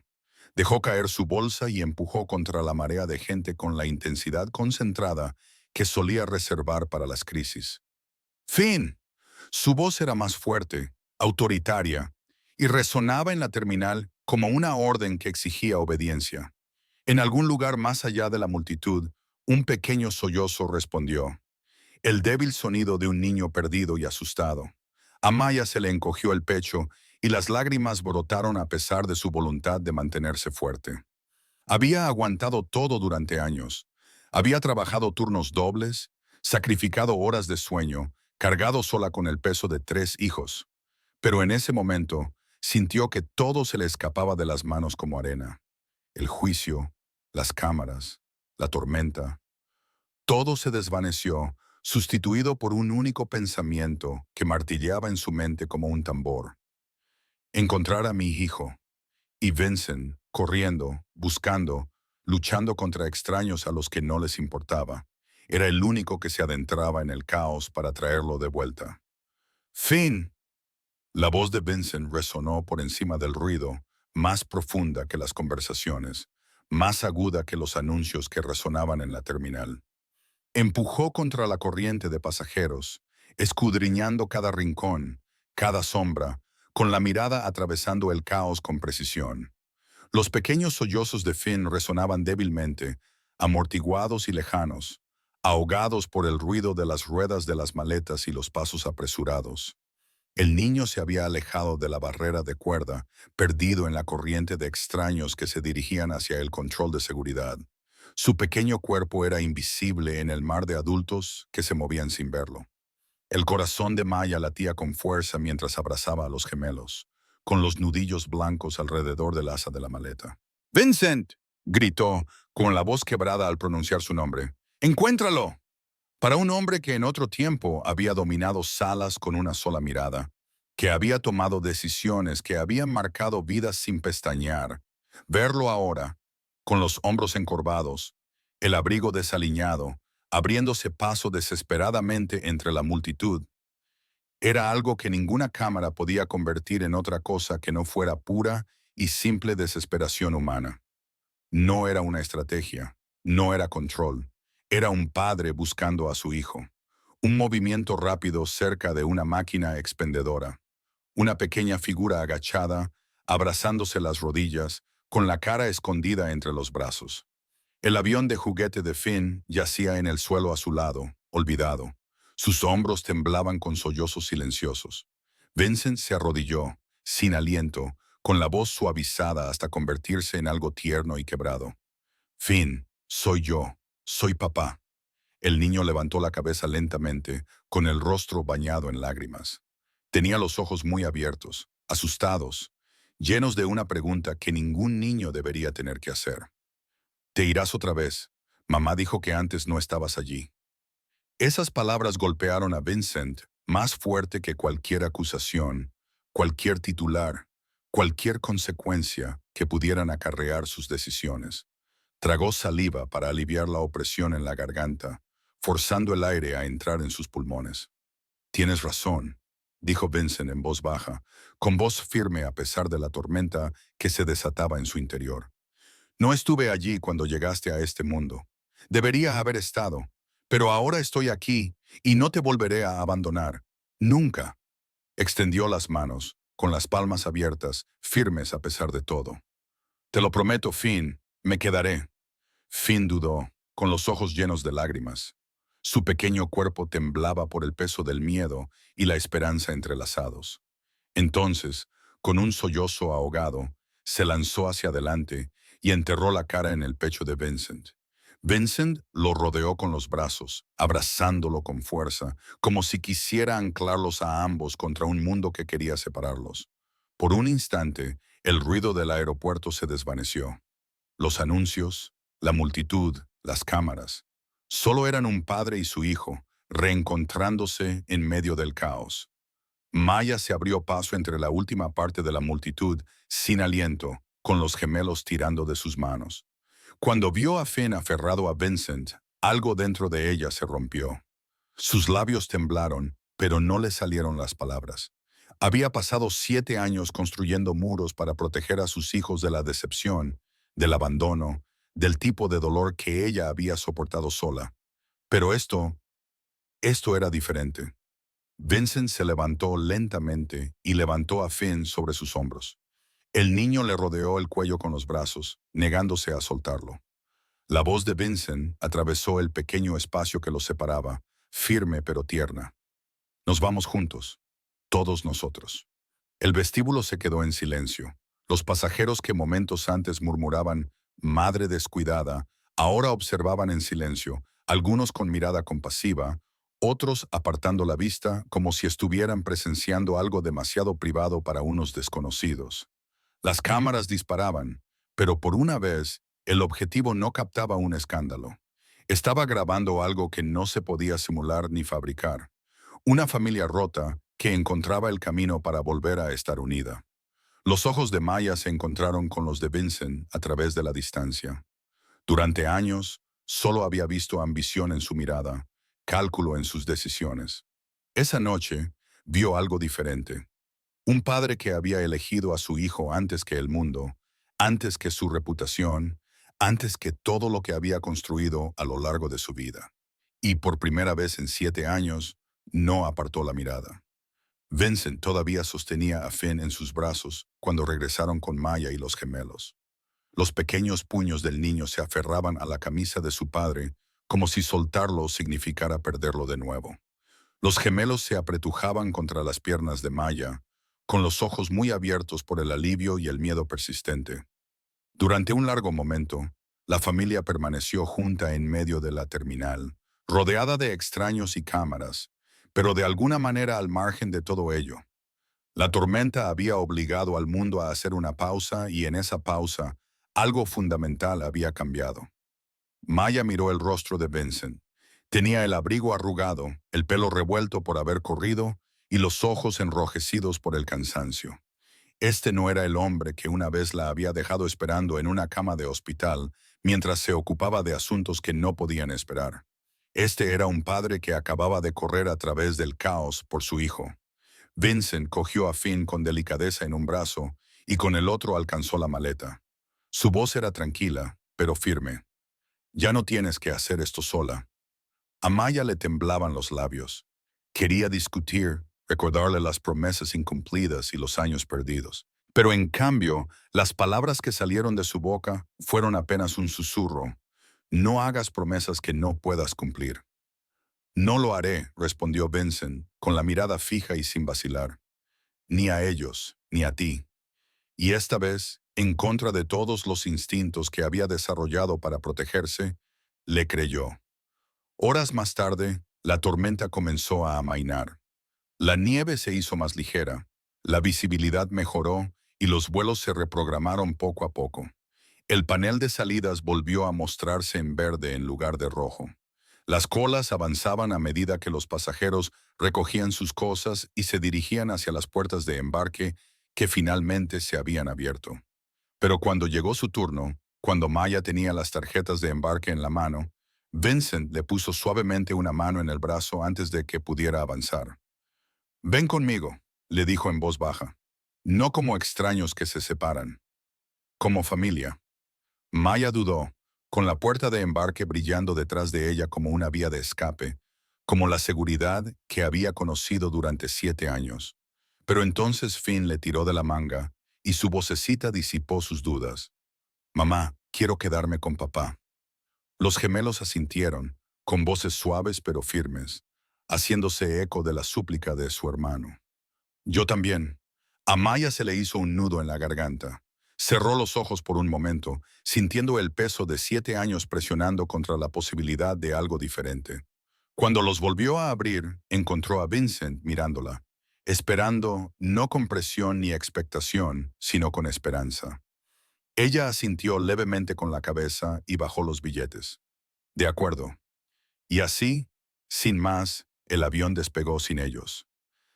S1: Dejó caer su bolsa y empujó contra la marea de gente con la intensidad concentrada que solía reservar para las crisis. «¡Finn!». Su voz era más fuerte, autoritaria, y resonaba en la terminal como una orden que exigía obediencia. En algún lugar más allá de la multitud, un pequeño sollozo respondió. El débil sonido de un niño perdido y asustado. A Maya se le encogió el pecho y las lágrimas brotaron a pesar de su voluntad de mantenerse fuerte. Había aguantado todo durante años. Había trabajado turnos dobles, sacrificado horas de sueño, cargado sola con el peso de 3 hijos. Pero en ese momento, sintió que todo se le escapaba de las manos como arena. El juicio, las cámaras, la tormenta. Todo se desvaneció, sustituido por un único pensamiento que martilleaba en su mente como un tambor. Encontrar a mi hijo. Y Vincent, corriendo, buscando, luchando contra extraños a los que no les importaba. Era el único que se adentraba en el caos para traerlo de vuelta. «¡Finn!». La voz de Vincent resonó por encima del ruido, más profunda que las conversaciones, más aguda que los anuncios que resonaban en la terminal. Empujó contra la corriente de pasajeros, escudriñando cada rincón, cada sombra, con la mirada atravesando el caos con precisión. Los pequeños sollozos de Finn resonaban débilmente, amortiguados y lejanos, ahogados por el ruido de las ruedas de las maletas y los pasos apresurados. El niño se había alejado de la barrera de cuerda, perdido en la corriente de extraños que se dirigían hacia el control de seguridad. Su pequeño cuerpo era invisible en el mar de adultos que se movían sin verlo. El corazón de Maya latía con fuerza mientras abrazaba a los gemelos, con los nudillos blancos alrededor del asa de la maleta. «¡Vincent!», gritó, con la voz quebrada al pronunciar su nombre. «¡Encuéntralo!». Para un hombre que en otro tiempo había dominado salas con una sola mirada, que había tomado decisiones que habían marcado vidas sin pestañear, verlo ahora, con los hombros encorvados, el abrigo desaliñado, abriéndose paso desesperadamente entre la multitud, era algo que ninguna cámara podía convertir en otra cosa que no fuera pura y simple desesperación humana. No era una estrategia, no era control, era un padre buscando a su hijo. Un movimiento rápido cerca de una máquina expendedora. Una pequeña figura agachada, abrazándose las rodillas, con la cara escondida entre los brazos. El avión de juguete de Finn yacía en el suelo a su lado, olvidado. Sus hombros temblaban con sollozos silenciosos. Vincent se arrodilló, sin aliento, con la voz suavizada hasta convertirse en algo tierno y quebrado. «Finn, soy yo, soy papá». El niño levantó la cabeza lentamente, con el rostro bañado en lágrimas. Tenía los ojos muy abiertos, asustados, llenos de una pregunta que ningún niño debería tener que hacer. «Te irás otra vez. Mamá dijo que antes no estabas allí». Esas palabras golpearon a Vincent más fuerte que cualquier acusación, cualquier titular, cualquier consecuencia que pudieran acarrear sus decisiones. Tragó saliva para aliviar la opresión en la garganta, forzando el aire a entrar en sus pulmones. «Tienes razón», dijo Vincent en voz baja, con voz firme a pesar de la tormenta que se desataba en su interior. «No estuve allí cuando llegaste a este mundo. Debería haber estado, pero ahora estoy aquí y no te volveré a abandonar. Nunca». Extendió las manos, con las palmas abiertas, firmes a pesar de todo. «Te lo prometo, Finn, me quedaré». Finn dudó, con los ojos llenos de lágrimas. Su pequeño cuerpo temblaba por el peso del miedo y la esperanza entrelazados. Entonces, con un sollozo ahogado, se lanzó hacia adelante y enterró la cara en el pecho de Vincent. Vincent lo rodeó con los brazos, abrazándolo con fuerza, como si quisiera anclarlos a ambos contra un mundo que quería separarlos. Por un instante, el ruido del aeropuerto se desvaneció. Los anuncios, la multitud, las cámaras. Solo eran un padre y su hijo, reencontrándose en medio del caos. Maya se abrió paso entre la última parte de la multitud, sin aliento, con los gemelos tirando de sus manos. Cuando vio a Finn aferrado a Vincent, algo dentro de ella se rompió. Sus labios temblaron, pero no le salieron las palabras. Había pasado 7 años construyendo muros para proteger a sus hijos de la decepción, del abandono, del tipo de dolor que ella había soportado sola. Pero esto era diferente. Vincent se levantó lentamente y levantó a Finn sobre sus hombros. El niño le rodeó el cuello con los brazos, negándose a soltarlo. La voz de Vincent atravesó el pequeño espacio que los separaba, firme pero tierna. «Nos vamos juntos, todos nosotros». El vestíbulo se quedó en silencio. Los pasajeros que momentos antes murmuraban «madre descuidada», ahora observaban en silencio, algunos con mirada compasiva, otros apartando la vista como si estuvieran presenciando algo demasiado privado para unos desconocidos. Las cámaras disparaban, pero por una vez el objetivo no captaba un escándalo. Estaba grabando algo que no se podía simular ni fabricar. Una familia rota que encontraba el camino para volver a estar unida. Los ojos de Maya se encontraron con los de Vincent a través de la distancia. Durante años, solo había visto ambición en su mirada, cálculo en sus decisiones. Esa noche, vio algo diferente. Un padre que había elegido a su hijo antes que el mundo, antes que su reputación, antes que todo lo que había construido a lo largo de su vida. Y por primera vez en 7 años, no apartó la mirada. Vincent todavía sostenía a Finn en sus brazos cuando regresaron con Maya y los gemelos. Los pequeños puños del niño se aferraban a la camisa de su padre, como si soltarlo significara perderlo de nuevo. Los gemelos se apretujaban contra las piernas de Maya, con los ojos muy abiertos por el alivio y el miedo persistente. Durante un largo momento, la familia permaneció junta en medio de la terminal, rodeada de extraños y cámaras, pero de alguna manera al margen de todo ello. La tormenta había obligado al mundo a hacer una pausa y en esa pausa algo fundamental había cambiado. Maya miró el rostro de Vincent. Tenía el abrigo arrugado, el pelo revuelto por haber corrido y los ojos enrojecidos por el cansancio. Este no era el hombre que una vez la había dejado esperando en una cama de hospital mientras se ocupaba de asuntos que no podían esperar. Este era un padre que acababa de correr a través del caos por su hijo. Vincent cogió a Finn con delicadeza en un brazo y con el otro alcanzó la maleta. Su voz era tranquila, pero firme. Ya no tienes que hacer esto sola. A Maya le temblaban los labios. Quería discutir, recordarle las promesas incumplidas y los años perdidos. Pero en cambio, las palabras que salieron de su boca fueron apenas un susurro. No hagas promesas que no puedas cumplir. No lo haré, respondió Vincent, con la mirada fija y sin vacilar. Ni a ellos, ni a ti. Y esta vez, en contra de todos los instintos que había desarrollado para protegerse, le creyó. Horas más tarde, la tormenta comenzó a amainar. La nieve se hizo más ligera, la visibilidad mejoró y los vuelos se reprogramaron poco a poco. El panel de salidas volvió a mostrarse en verde en lugar de rojo. Las colas avanzaban a medida que los pasajeros recogían sus cosas y se dirigían hacia las puertas de embarque que finalmente se habían abierto. Pero cuando llegó su turno, cuando Maya tenía las tarjetas de embarque en la mano, Vincent le puso suavemente una mano en el brazo antes de que pudiera avanzar. «Ven conmigo», le dijo en voz baja. «No como extraños que se separan, como familia». Maya dudó, con la puerta de embarque brillando detrás de ella como una vía de escape, como la seguridad que había conocido durante 7 años. Pero entonces Finn le tiró de la manga y su vocecita disipó sus dudas. «Mamá, quiero quedarme con papá». Los gemelos asintieron, con voces suaves pero firmes, haciéndose eco de la súplica de su hermano. «Yo también». A Maya se le hizo un nudo en la garganta. Cerró los ojos por un momento, sintiendo el peso de 7 años presionando contra la posibilidad de algo diferente. Cuando los volvió a abrir, encontró a Vincent mirándola, esperando no con presión ni expectación, sino con esperanza. Ella asintió levemente con la cabeza y bajó los billetes. «De acuerdo». Y así, sin más, el avión despegó sin ellos.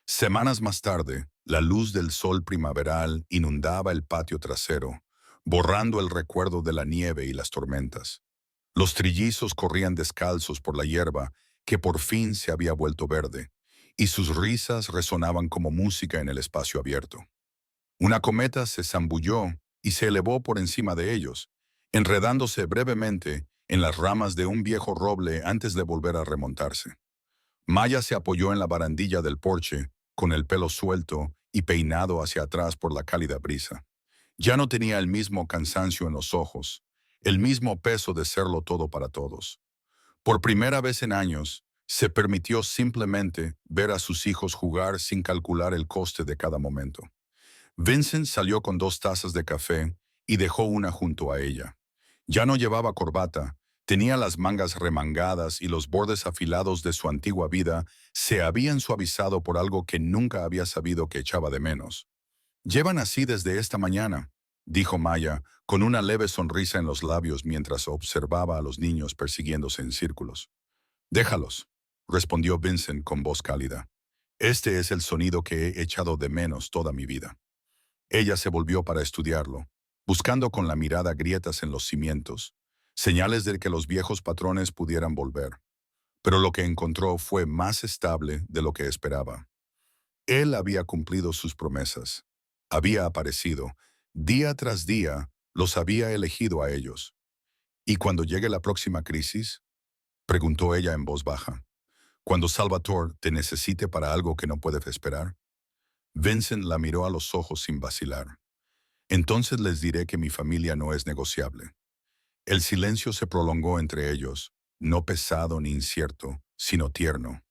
S1: Semanas más tarde, la luz del sol primaveral inundaba el patio trasero, borrando el recuerdo de la nieve y las tormentas. Los trillizos corrían descalzos por la hierba que por fin se había vuelto verde, y sus risas resonaban como música en el espacio abierto. Una cometa se zambulló y se elevó por encima de ellos, enredándose brevemente en las ramas de un viejo roble antes de volver a remontarse. Maya se apoyó en la barandilla del porche, con el pelo suelto y peinado hacia atrás por la cálida brisa. Ya no tenía el mismo cansancio en los ojos, el mismo peso de serlo todo para todos. Por primera vez en años, se permitió simplemente ver a sus hijos jugar sin calcular el coste de cada momento. Vincent salió con 2 tazas de café y dejó una junto a ella. Ya no llevaba corbata, tenía las mangas remangadas y los bordes afilados de su antigua vida se habían suavizado por algo que nunca había sabido que echaba de menos. «Llevan así desde esta mañana», dijo Maya, con una leve sonrisa en los labios mientras observaba a los niños persiguiéndose en círculos. «Déjalos», respondió Vincent con voz cálida. «Este es el sonido que he echado de menos toda mi vida». Ella se volvió para estudiarlo, buscando con la mirada grietas en los cimientos, señales de que los viejos patrones pudieran volver. Pero lo que encontró fue más estable de lo que esperaba. Él había cumplido sus promesas. Había aparecido. Día tras día, los había elegido a ellos. «¿Y cuando llegue la próxima crisis?», preguntó ella en voz baja. «¿Cuando Salvatore te necesite para algo que no puedes esperar?». Vincent la miró a los ojos sin vacilar. Entonces les diré que mi familia no es negociable. El silencio se prolongó entre ellos, no pesado ni incierto, sino tierno.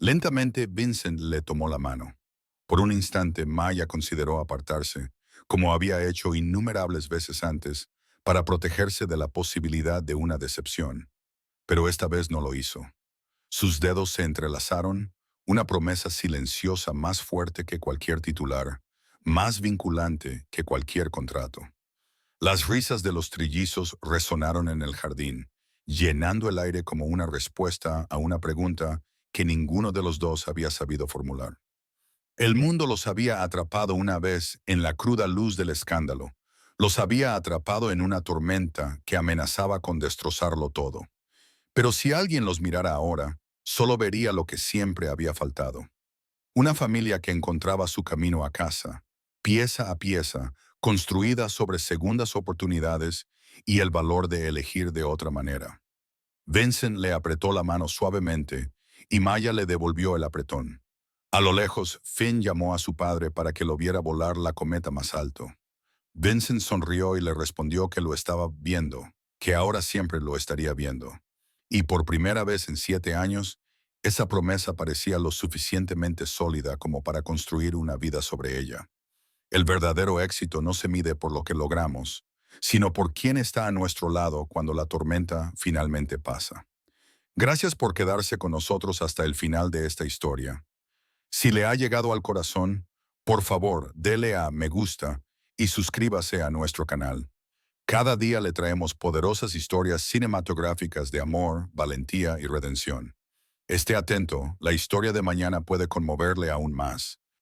S1: Lentamente Vincent le tomó la mano. Por un instante Maya consideró apartarse, como había hecho innumerables veces antes, para protegerse de la posibilidad de una decepción. Pero esta vez no lo hizo. Sus dedos se entrelazaron, una promesa silenciosa más fuerte que cualquier titular, más vinculante que cualquier contrato. Las risas de los trillizos resonaron en el jardín, llenando el aire como una respuesta a una pregunta que ninguno de los dos había sabido formular. El mundo los había atrapado una vez en la cruda luz del escándalo. Los había atrapado en una tormenta que amenazaba con destrozarlo todo. Pero si alguien los mirara ahora, solo vería lo que siempre había faltado. Una familia que encontraba su camino a casa, pieza a pieza, construida sobre segundas oportunidades y el valor de elegir de otra manera. Vincent le apretó la mano suavemente y Maya le devolvió el apretón. A lo lejos, Finn llamó a su padre para que lo viera volar la cometa más alto. Vincent sonrió y le respondió que lo estaba viendo, que ahora siempre lo estaría viendo. Y por primera vez en 7 años, esa promesa parecía lo suficientemente sólida como para construir una vida sobre ella. El verdadero éxito no se mide por lo que logramos, sino por quién está a nuestro lado cuando la tormenta finalmente pasa. Gracias por quedarse con nosotros hasta el final de esta historia. Si le ha llegado al corazón, por favor, dele a me gusta y suscríbase a nuestro canal. Cada día le traemos poderosas historias cinematográficas de amor, valentía y redención. Esté atento, la historia de mañana puede conmoverle aún más.